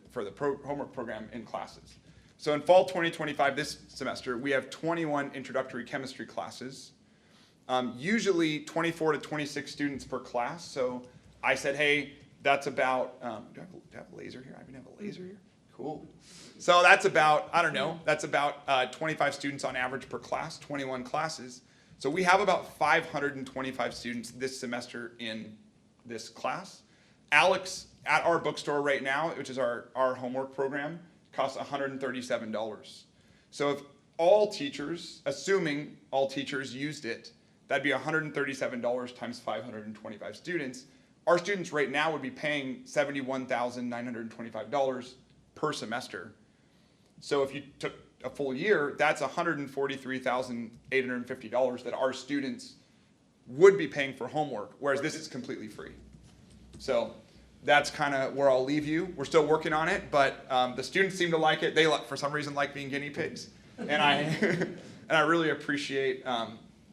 homework program in classes. So in fall 2025, this semester, we have 21 introductory chemistry classes, usually 24 to 26 students per class. So I said, hey, that's about, do I have a laser here? I even have a laser here? Cool. So that's about, I don't know, that's about 25 students on average per class, 21 classes. So we have about 525 students this semester in this class. Alex, at our bookstore right now, which is our homework program, costs $137. So if all teachers, assuming all teachers used it, that'd be $137 times 525 students. Our students right now would be paying $71,925 per semester. So if you took a full year, that's $143,850 that our students would be paying for homework, whereas this is completely free. So that's kind of where I'll leave you. We're still working on it, but the students seem to like it. They, for some reason, like being guinea pigs. And I really appreciate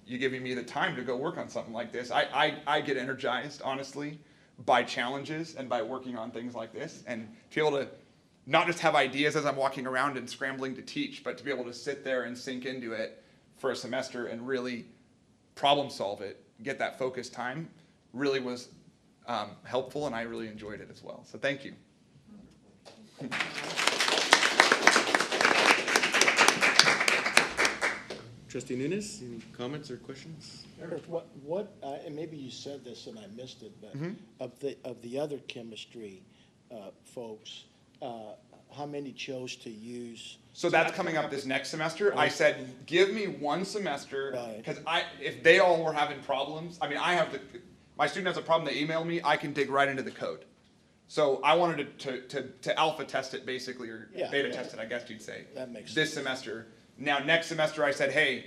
you giving me the time to go work on something like this. I get energized, honestly, by challenges and by working on things like this, and to be able to not just have ideas as I'm walking around and scrambling to teach, but to be able to sit there and sink into it for a semester and really problem solve it, get that focused time, really was helpful, and I really enjoyed it as well. So thank you. Trustee Nunes, any comments or questions? Eric, and maybe you said this and I missed it, but of the other chemistry folks, how many chose to use? So that's coming up this next semester. I said, give me one semester, Right. because if they all were having problems, I mean, my student has a problem, they email me, I can dig right into the code. So I wanted to alpha test it basically, or Yeah, beta yeah. test it, I guess you'd say. That makes This sense. semester. Now, next semester I said, hey,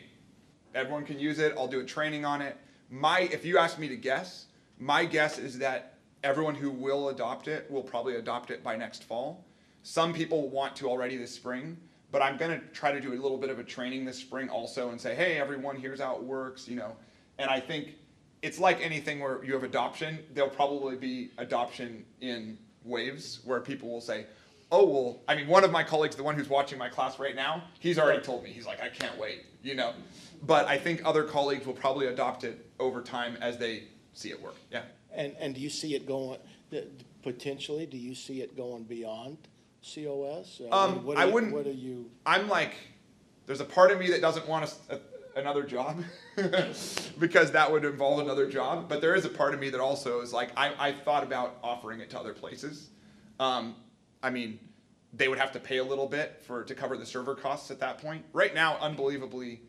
everyone can use it, I'll do a training on it. If you ask me to guess, my guess is that everyone who will adopt it will probably adopt it by next fall. Some people want to already this spring, but I'm gonna try to do a little bit of a training this spring also and say, hey, everyone, here's how it works, And I think it's like anything where you have adoption, there'll probably be adoption in waves where people will say, oh, well, I mean, one of my colleagues, the one who's watching my class right now, he's already told me, he's like, I can't wait, But I think other colleagues will probably adopt it over time as they see it work, yeah. And do you see it going, potentially, do you see it going beyond COS? I wouldn't- What are you? I'm like, there's a part of me that doesn't want another job because that would involve another job. But there is a part of me that also is like, I thought about offering it to other places. I mean, they would have to pay a little bit to cover the server costs at that point. Right now, unbelievably,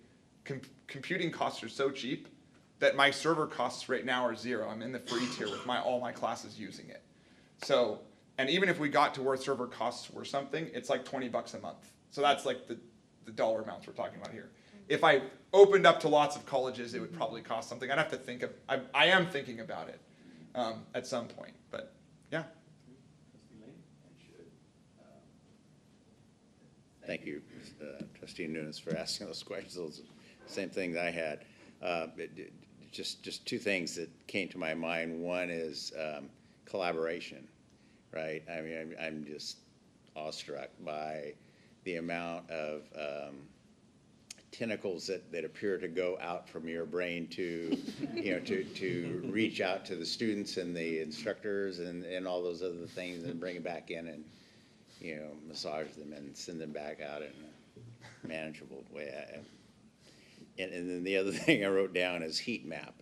computing costs are so cheap that my server costs right now are zero. I'm in the free tier with all my classes using it. So, and even if we got to where server costs were something, it's like $20 a month. So that's like the dollar amounts we're talking about here. If I opened up to lots of colleges, it would probably cost something. I'd have to think of, I am thinking about it at some point, but yeah. Thank you, Trustee Nunes, for asking those questions. Same thing that I had. Just two things that came to my mind. One is collaboration, right? I mean, I'm just awestruck by the amount of tentacles that appear to go out from your brain to, to reach out to the students and the instructors and all those other things and bring it back in and, massage them and send them back out in a manageable way. And then the other thing I wrote down is heat map.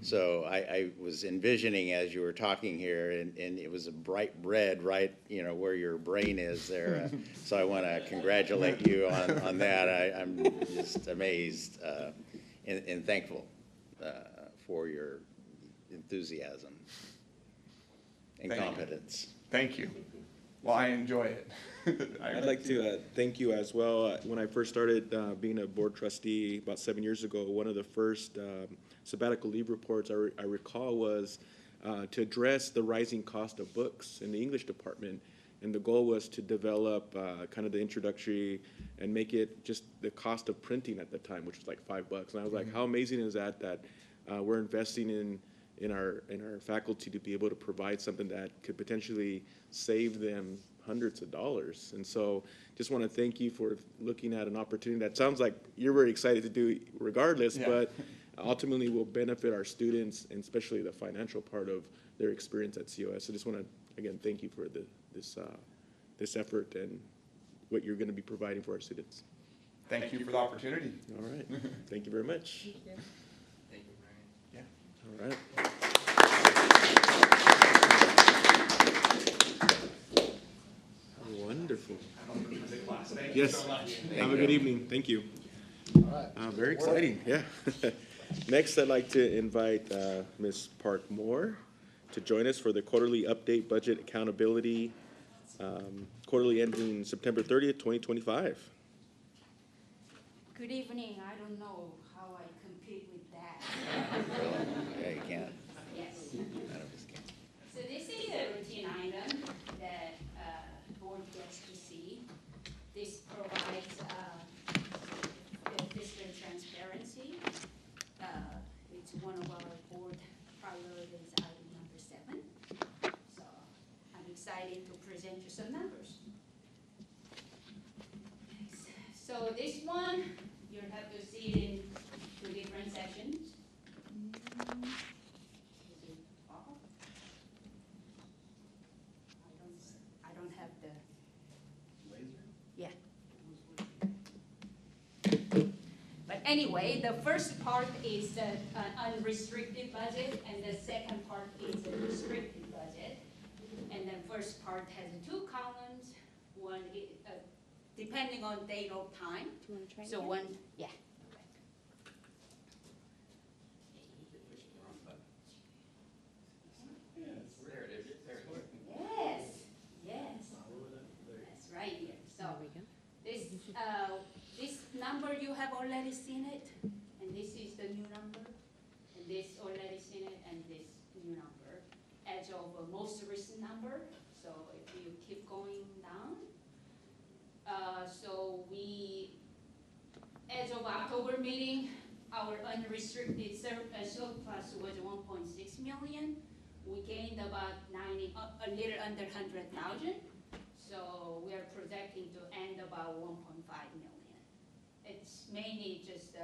So I was envisioning as you were talking here, and it was a bright red right, where your brain is there. So I want to congratulate you on that. I'm just amazed and thankful for your enthusiasm and Thank you. competence. Thank you. Well, I enjoy it. I'd like to thank you as well. When I first started being a board trustee about 7 years ago, one of the first sabbatical leave reports I recall was to address the rising cost of books in the English department. And the goal was to develop kind of the introductory and make it just the cost of printing at the time, which was like $5. And I was like, how amazing is that we're investing in our faculty to be able to provide something that could potentially save them hundreds of dollars. And so just want to thank you for looking at an opportunity that sounds like you're very excited to do regardless, Yeah. but ultimately will benefit our students and especially the financial part of their experience at COS. So just want to, again, thank you for this effort and what you're going to be providing for our students. Thank you for the opportunity. All right. Thank you very much. Thank you, Brian. Yeah. All right. Wonderful. Thank you Yes. so much. Have a good evening. Thank you. Very exciting, yeah. Next, I'd like to invite Ms. Park Moore to join us for the quarterly update budget accountability, quarterly ending September 30th, 2025. Good evening. I don't know how I compete with that. Yeah, you can't. Yes. None of us can. So this is a routine item that board gets to see. This provides the fiscal transparency excited to present you some numbers. So this one, you'll have to see it in two different sections. Is it off? I don't have the. Laser? Yeah. But anyway, the first part is the unrestricted budget, and the second part is the restricted budget. And the first part has two columns, one depending on date of time. Do you want to try So again? one, yeah. Yes, yes. That's right here. So There we go. this number, you have already seen it, and this is the new number, and this already seen it, and this new number, as of most recent number. So if you keep going down, so as of October meeting, our unrestricted surplus was 1.6 million. We gained about a little under 100,000. So we are projecting to end about 1.5 million. It's mainly just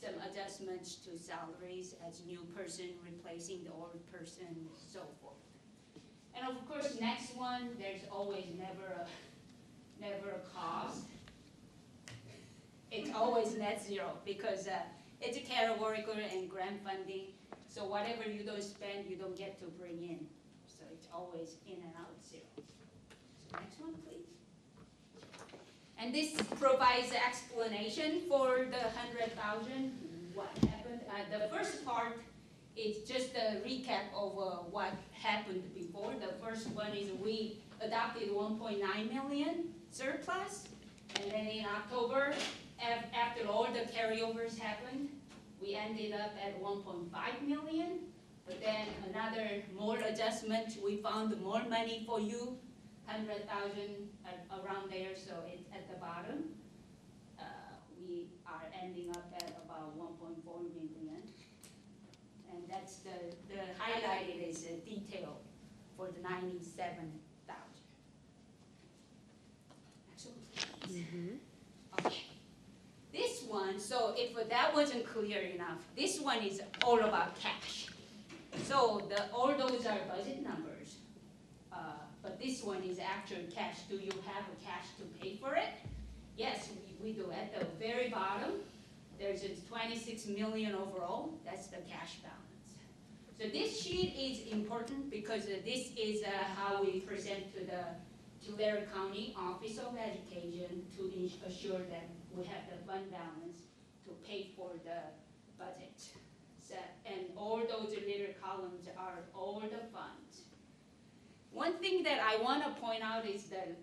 some adjustments to salaries as new person replacing the old person, so forth. And of course, next one, there's always never a cost. It's always net zero because it's a categorical and grant funding. So whatever you don't spend, you don't get to bring in. So it's always in and out zero. So next one, please. And this provides the explanation for the 100,000. What happened? The first part is just a recap of what happened before. The first one is we adopted 1.9 million surplus, and then in October, after all the carryovers happened, we ended up at 1.5 million. But then another more adjustment, we found more money for you, 100,000 around there, so it's at the bottom. We are ending up at about 1.4 million. And that's the highlighted is a detail for the 97,000. Okay. This one, so if that wasn't clear enough, this one is all about cash. So all those are budget numbers, but this one is actual cash. Do you have a cash to pay for it? Yes, we do. At the very bottom, there's a 26 million overall. That's the cash balance. So this sheet is important because this is how we present to the Tulare County Office of Education to assure that we have the fund balance to pay for the budget. So, and all those little columns are all the funds. One thing that I want to point out is that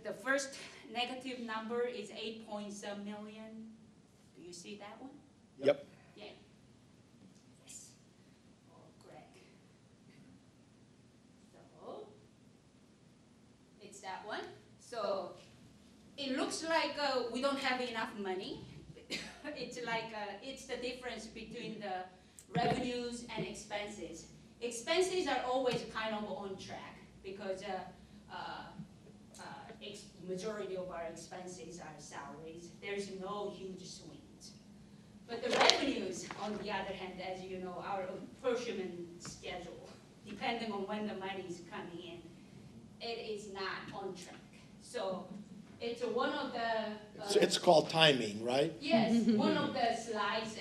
the first negative number is 8.7 million. Do you see that one? Yep. Yeah. Yes. Oh, Greg. So, it's that one. So, it looks like we don't have enough money. It's like, it's the difference between the revenues and expenses. Expenses are always kind of on track because majority of our expenses are salaries. There's no huge swings. But the revenues, on the other hand, as you know, our apportionment schedule, depending on when the money is coming in, it is not on track. So it's one of the... It's called timing, right? Yes, one of the slides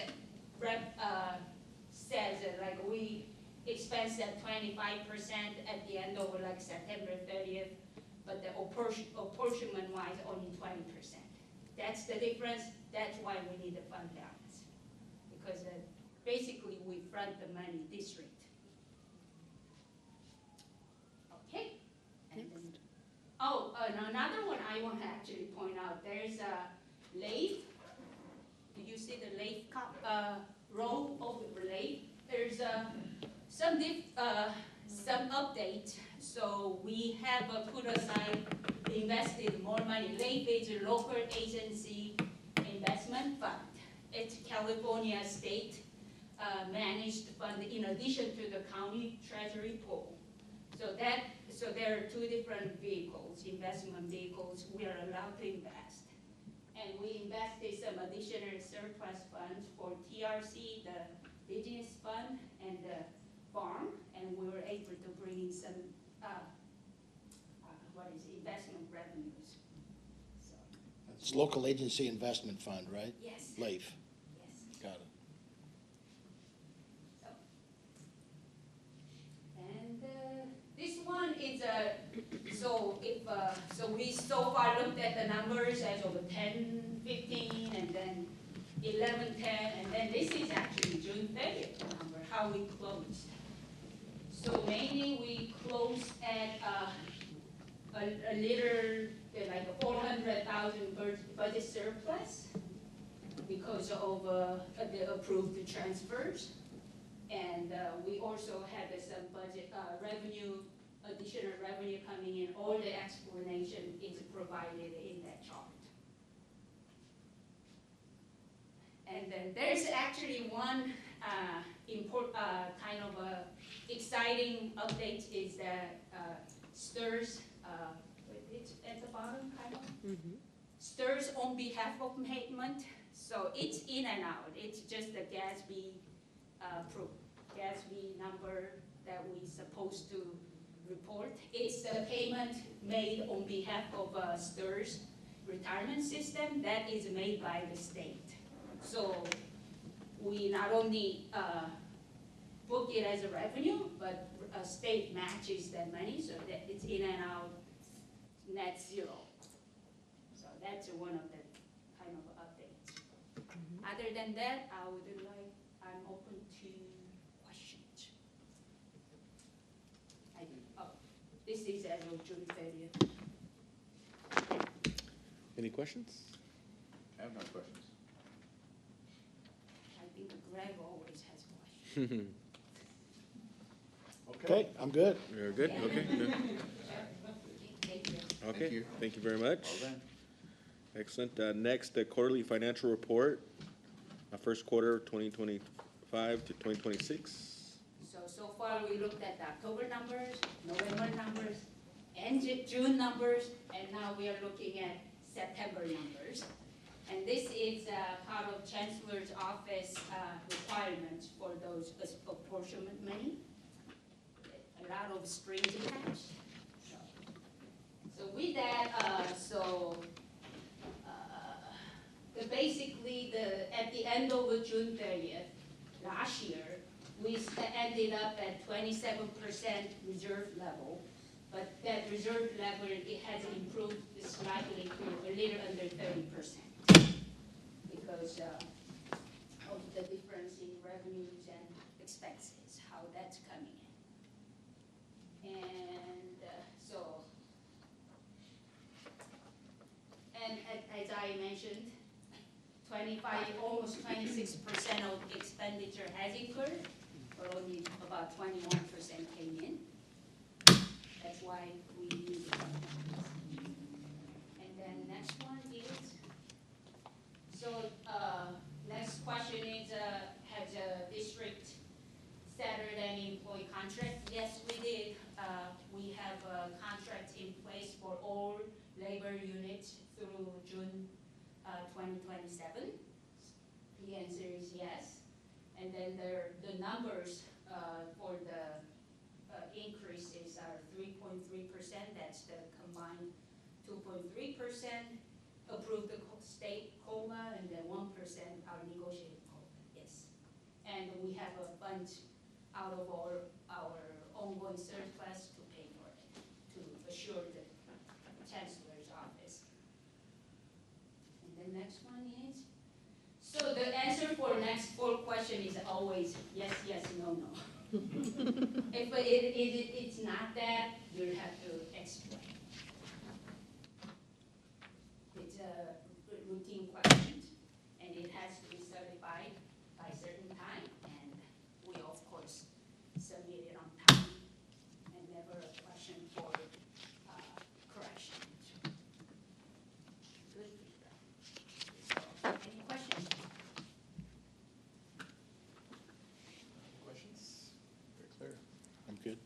says that like we expense at 25% at the end of like September 30th, but the apportionment wise only 20%. That's the difference. That's why we need a fund balance. Because basically we front the money district. Okay? And then, oh, another one I want to actually point out. There's a LAIF. Do you see the LAIF row of LAIF? There's some update. So we have put aside, invested more money. LAIF is a local agency investment fund. It's California state managed fund in addition to the county treasury pool. so there are two different vehicles, investment vehicles we are allowed to invest. And we invested some additional surplus funds for TRC, the business fund, and the farm, and we were able to bring in some, investment revenues. So, It's Local Agency Investment Fund, right? yes, LAIF, yes. got it. And this one is so we so far looked at the numbers as of 10/15 and then 11/10, and then this is actually June 30th number, how we closed. So mainly we closed at a little, like a 400,000 budget surplus because of the approved transfers. And we also had some budget revenue, additional revenue coming in. All the explanation is provided in that chart. And then there's actually one kind of exciting update is that STIRS, it's at the bottom kind of. STIRS on behalf of payment. So it's in and out. It's just the GASB number that we supposed to report. It's the payment made on behalf of STIRS retirement system that is made by the state. So we not only book it as a revenue, but a state matches that money so that it's in and out net zero. So that's one of the kind of updates. Other than that, I'm open to questions. This is as of June 30th. Any questions? I have no questions. I think Greg always has questions. Okay, I'm good. You're good? Okay. No. Thank you. Okay, thank you very much. All done. Excellent. Next, the quarterly financial report, first quarter 2025 to 2026. So far we looked at the October numbers, November numbers, and June numbers, and now we are looking at September numbers. And this is part of Chancellor's Office requirements for those apportionment money. A lot of strings attached. So with that, basically at the end of June 30th, last year, we ended up at 27% reserve level, but that reserve level, it has improved slightly to a little under 30% because of the difference in revenues and expenses, how that's coming in. And as I mentioned, almost 26% of expenditure has incurred, but only about 21% came in. That's why we need it. And then next one is, next question is, has a district started any employee contract? Yes, we did. We have a contract in place for all labor units through June 2027. The answer is yes. And then the numbers for the increases are 3.3%. That's the combined 2.3% approved the state COLA, and then 1% our negotiated COLA. Yes. And we have a fund out of our ongoing surplus to pay for it, to assure the Chancellor's Office. And the next one is, so the answer for next 4 question is always yes, yes, no, no. If it's not that, you'll have to explain. It's a routine question, and it has to be certified by a certain time, and we of course submit it on time, and never a question for correction. Good feedback. So, any questions? Questions? Very clear. I'm good.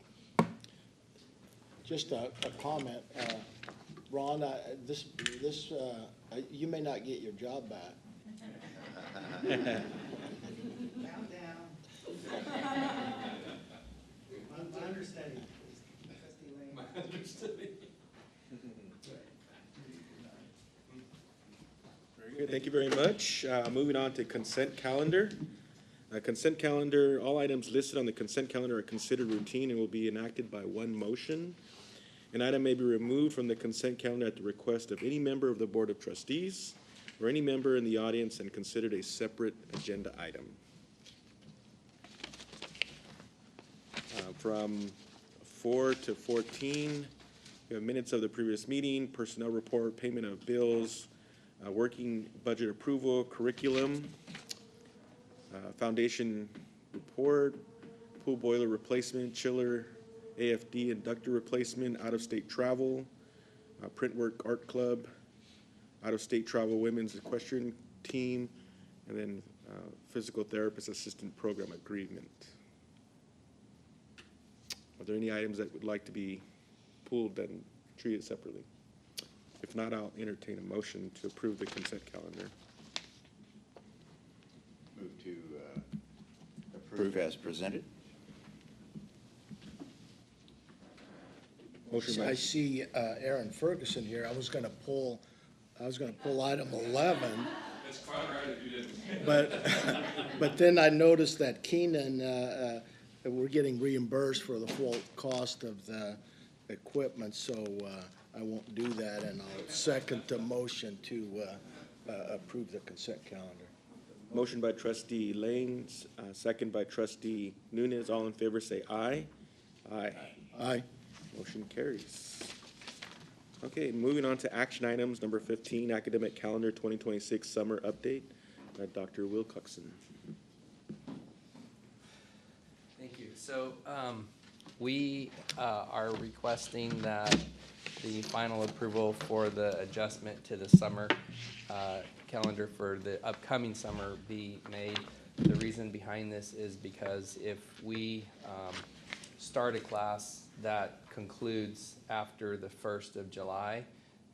Just a comment. Ron, you may not get your job back. Calm down. My understanding, trustee Lane. My understanding. Very good, thank you very much. Moving on to consent calendar. Consent calendar, all items listed on the consent calendar are considered routine and will be enacted by one motion. An item may be removed from the consent calendar at the request of any member of the Board of Trustees or any member in the audience and considered a separate agenda item. From 4 to 14, we have minutes of the previous meeting, personnel report, payment of bills, working budget approval, curriculum, foundation report, pool boiler replacement, chiller, AFD inductor replacement, out-of-state travel, print work art club, out-of-state travel women's equestrian team, and then physical therapist assistant program agreement. Are there any items that would like to be pulled and treated separately? If not, I'll entertain a motion to approve the consent calendar. Move to approve as presented. Motion I by, see Aaron Ferguson here. I was gonna pull item 11. It's quite all right if you didn't. But then I noticed that Keenan, we're getting reimbursed for the full cost of the equipment, so I won't do that, and I'll second the motion to approve the consent calendar. motion by trustee Lane, second by trustee Nunes. All in favor say aye. Aye. Aye. Motion carries. Okay, moving on to action items, number 15, academic calendar 2026 summer update. Dr. Wilcoxon. Thank you. So we are requesting that the final approval for the adjustment to the summer calendar for the upcoming summer be made. The reason behind this is because if we start a class that concludes after the 1st of July,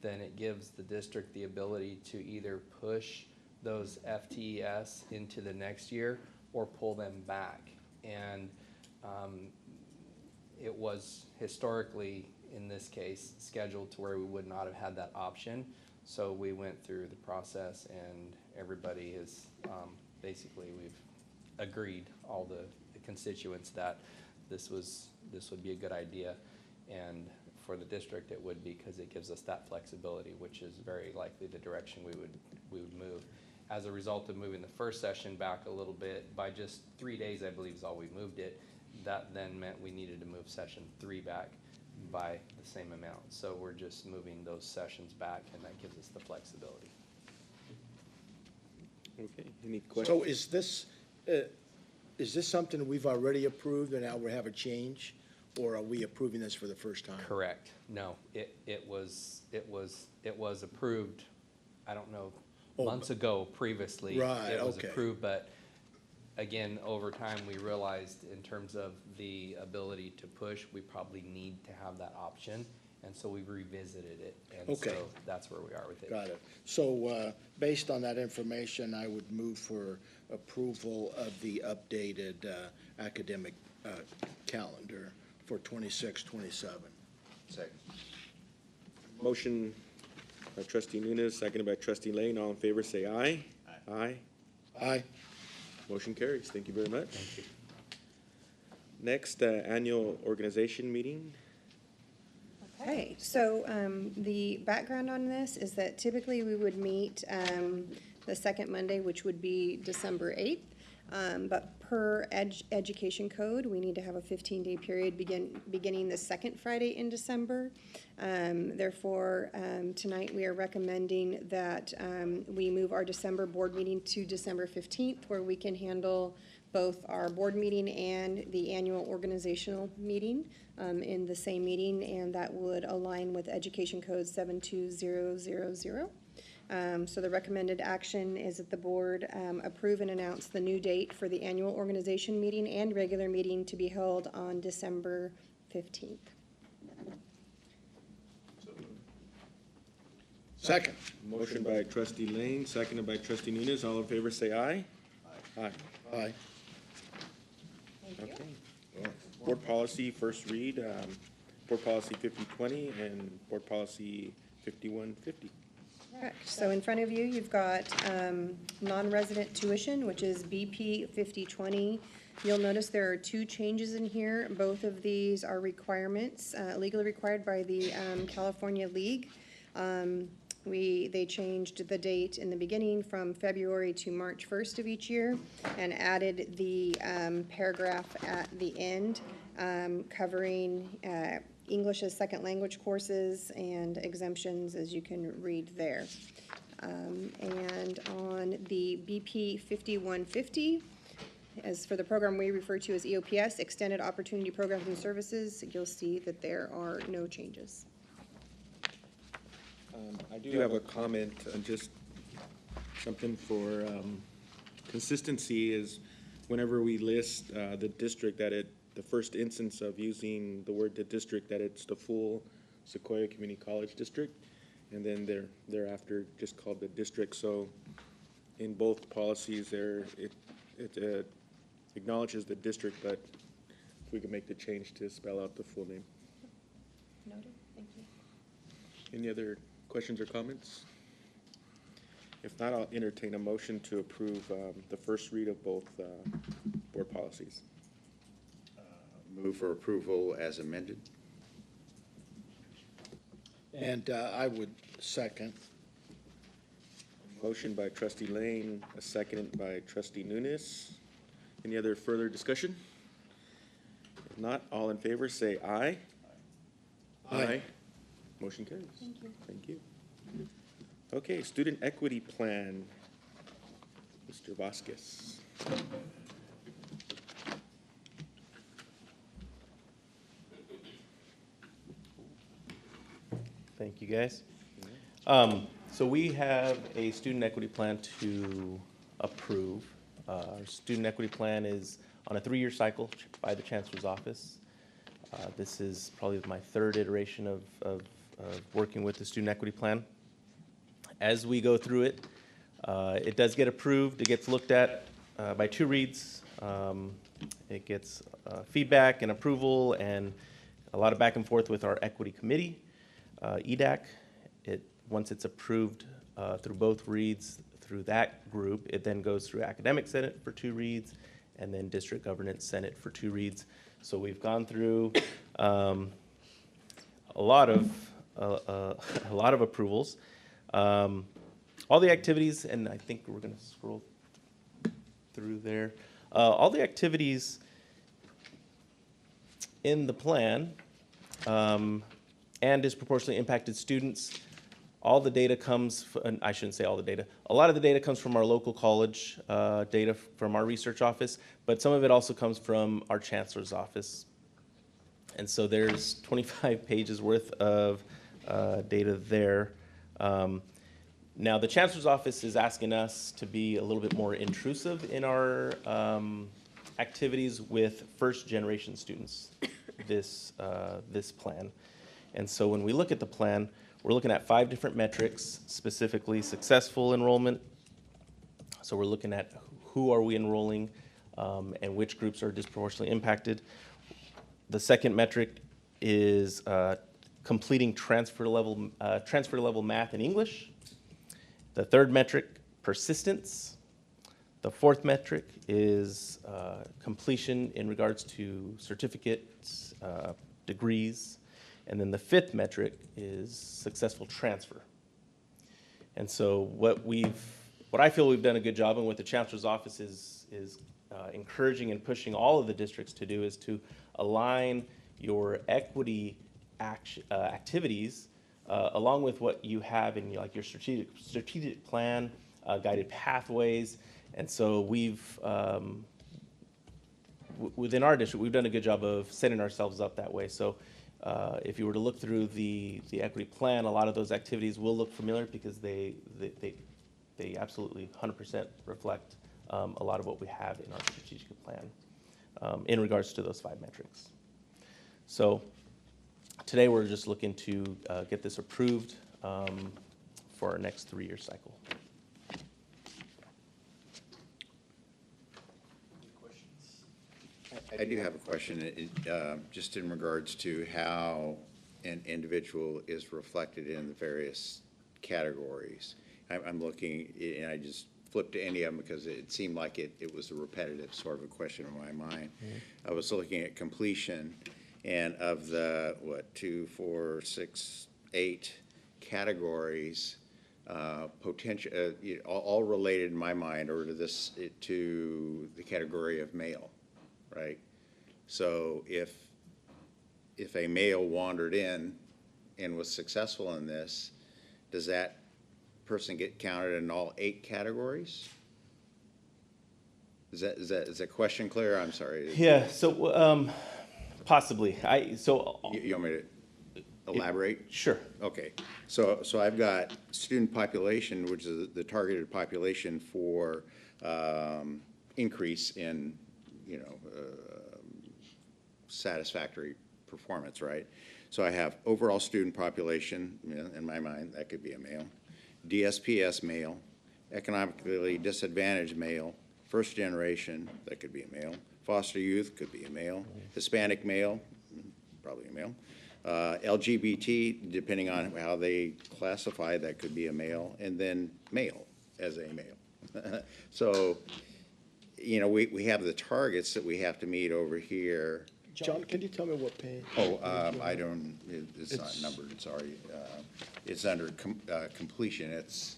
then it gives the district the ability to either push those FTES into the next year or pull them back. And it was historically, in this case, scheduled to where we would not have had that option. So we went through the process and everybody is, basically we've agreed, all the constituents, that this would be a good idea. And for the district it would be, because it gives us that flexibility, which is very likely the direction we would move. As a result of moving the first session back a little bit, by just 3 days, I believe is all we moved it, that then meant we needed to move session 3 back by the same amount. So we're just moving those sessions back, and that gives us the flexibility. Okay, any questions? So is this something we've already approved and now we have a change? Or are we approving this for the first time? Correct. No, it was approved, I don't know, months ago previously. Right, It was okay. approved, but again, over time, we realized in terms of the ability to push, we probably need to have that option. And so we revisited it. And Okay. so that's where we are with it. Got it. So, based on that information, I would move for approval of the updated academic calendar for 26-27. Second. Motion by trustee Nunes, seconded by trustee Lane. All in favor say aye. Aye. Aye. Motion carries. Thank you very much. Thank you. Next, annual organization meeting. Okay, so the background on this is that typically we would meet the second Monday, which would be December 8th. But per education code, we need to have a 15-day period beginning the second Friday in December. Therefore, tonight we are recommending that we move our December board meeting to December 15th, where we can handle both our board meeting and the annual organizational meeting in the same meeting, and that would align with Education Code 72000. So the recommended action is that the board approve and announce the new date for the annual organization meeting and regular meeting to be held on December 15th. Second. Motion by trustee Lane, seconded by trustee Nunes. All in favor, say aye. Aye. Aye. Okay. Board policy, first read, board policy 5020 and board policy 5150. Correct. So in front of you, you've got non-resident tuition, which is BP 5020. You'll notice there are two changes in here. Both of these are requirements, legally required by the California League. They changed the date in the beginning from February to March 1st of each year and added the paragraph at the end covering English as second language courses and exemptions, as you can read there. And on the BP 5150, as for the program we refer to as EOPS, Extended Opportunity Programs and Services, you'll see that there are no changes. I do have a comment, just something for consistency is whenever we list the district, the first instance of using the word the district, that it's the full Sequoia Community College District, and then thereafter just called the district. So in both policies there, it acknowledges the district, but if we could make the change to spell out the full name. Noted, thank you. Any other questions or comments? If not, I'll entertain a motion to approve the first read of both board policies. Move for approval as amended. And I would second. Motion by trustee Lane, a second by trustee Nunes. Any other further discussion? If not, all in favor say aye. Aye. Motion carries. Thank you. Thank you. Okay, student equity plan. Mr. Vasquez. Thank you, guys. So we have a student equity plan to approve. Our student equity plan is on a 3-year cycle by the Chancellor's Office. This is probably my third iteration of working with the student equity plan. As we go through it, it does get approved. It gets looked at by 2 reads. It gets feedback and approval and a lot of back and forth with our equity committee, EDAC. Once it's approved through both reads through that group, it then goes through academic senate for 2 reads and then district governance senate for 2 reads. So we've gone through a lot of approvals. All the activities, and I think we're going to scroll through there. All the activities in the plan and disproportionately impacted students. All the data comes, I shouldn't say all the data, a lot of the data comes from our local college data from our research office, but some of it also comes from our Chancellor's Office. And so there's 25 pages worth of data there. Now the Chancellor's Office is asking us to be a little bit more intrusive in our activities with first-generation students this plan. And so when we look at the plan, we're looking at 5 different metrics, specifically successful enrollment. So we're looking at who are we enrolling and which groups are disproportionately impacted. The second metric is completing transfer level math and English. The third metric, persistence. The fourth metric is completion in regards to certificates, degrees. And then the fifth metric is successful transfer. And so what I feel we've done a good job, and what the Chancellor's Office is encouraging and pushing all of the districts to do, is to align your equity activities along with what you have in your strategic plan, guided pathways. And so within our district, we've done a good job of setting ourselves up that way. So if you were to look through the equity plan, a lot of those activities will look familiar because they absolutely 100% reflect a lot of what we have in our strategic plan in regards to those 5 metrics. So today we're just looking to get this approved for our next 3-year cycle. I do have a question, just in regards to how an individual is reflected in the various categories. I'm looking, and I just flipped to any of them because it seemed like it was a repetitive sort of a question in my mind. I was looking at completion, and of the, 2, 4, 6, 8 categories, potential, all related in my mind, or to the category of male, right? So if a male wandered in and was successful in this, does that person get counted in all 8 categories? Is that question clear? I'm sorry. Yeah, so possibly. You want me to elaborate? Sure. Okay, so I've got student population, which is the targeted population for increase in, satisfactory performance, right? So I have overall student population, in my mind, that could be a male. DSPS male, economically disadvantaged male, first generation, that could be a male. Foster youth could be a male. Hispanic male, probably a male. LGBT, depending on how they classify, that could be a male. And then male as a male. So, we have the targets that we have to meet over here. John, can you tell me what page? I don't, it's not numbered, sorry. It's under completion. It's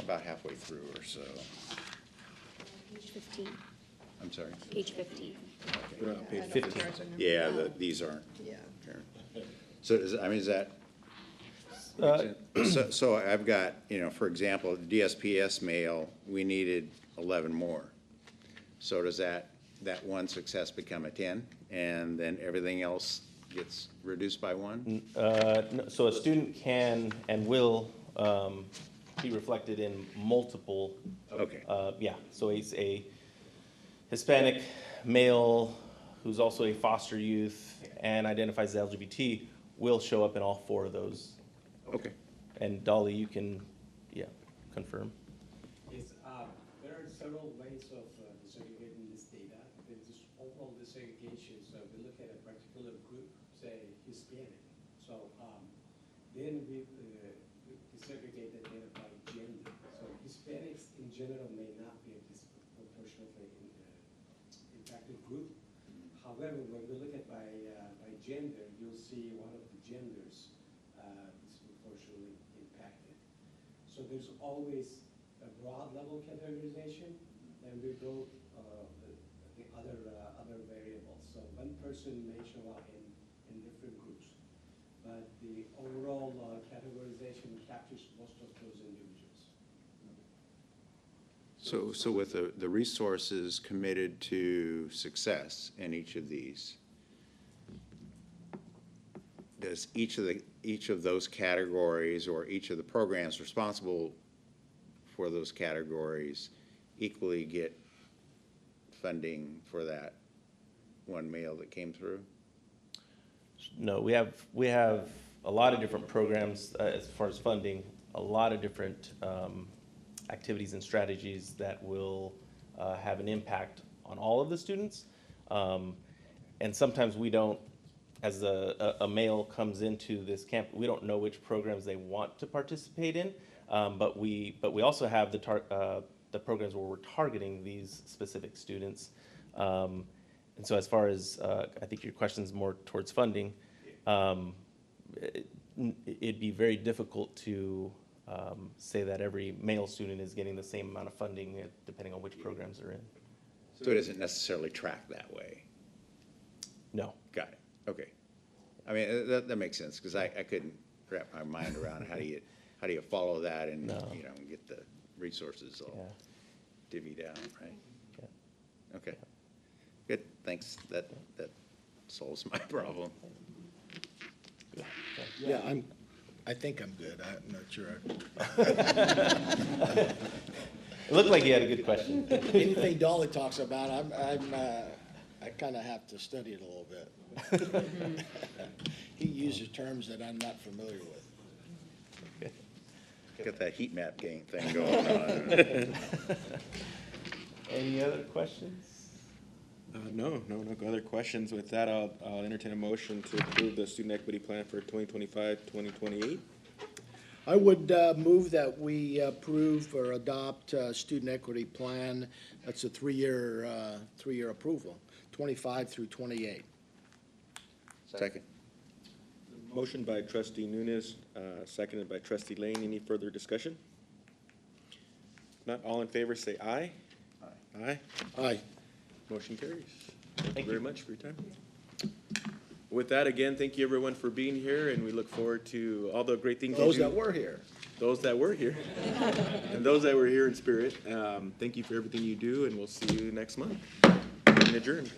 about halfway through or so. Page 15. I'm sorry? Page 15. Okay. 15. Yeah, these aren't. Yeah. So, is that? So I've got, for example, DSPS male, we needed 11 more. So does that one success become a 10, and then everything else gets reduced by 1? No, so a student can and will be reflected in multiple. Okay. Yeah, so he's a Hispanic male who's also a foster youth and identifies as LGBT will show up in all 4 of those. Okay. And Dolly, you can, confirm. Yes, there are several ways of desegregating this data. There's this overall desegregation. So we look at a particular group, say Hispanic. So then we desegregate the data by gender. So Hispanics in general may not be a disproportionately impacted group. However, when we look at by gender, you'll see one of the genders disproportionately impacted. So there's always a broad level categorization, and we go the other variables. So one person may show up in different groups, but the overall categorization captures most of those individuals. So with the resources committed to success in each of these, does each of those categories or each of the programs responsible for those categories equally get funding for that one male that came through? No, we have a lot of different programs as far as funding, a lot of different activities and strategies that will have an impact on all of the students. And sometimes we don't, as a male comes into this camp, we don't know which programs they want to participate in, but we also have the programs where we're targeting these specific students. And so as far as, I think your question's more towards funding, it'd be very difficult to say that every male student is getting the same amount of funding depending on which programs they're in. So it doesn't necessarily track that way? No. Got it, okay. I mean, that makes sense, because I couldn't wrap my mind around how do you follow that and, get the resources all divvied out, right? Yeah. Okay, good, thanks, that solves my problem. Yeah, I think I'm good. I'm not sure. It looked like you had a good question. Anything Dolly talks about, I kind of have to study it a little bit. He uses terms that I'm not familiar with. Got that heat map gang thing going on. Any other questions? No other questions. With that, I'll entertain a motion to approve the student equity plan for 2025-2028. I would move that we approve or adopt student equity plan. That's a three-year approval, 25 through 28. Second. Motion by trustee Nunes, seconded by trustee Lane. Any further discussion? If not, all in favor say aye. Aye. Aye. Motion carries. Thank you very much for your time. With that, again, thank you everyone for being here, and we look forward to all the great things you do. Those that were here. Those that were here, and those that were here in spirit. Thank you for everything you do, and we'll see you next month. Meeting adjourned.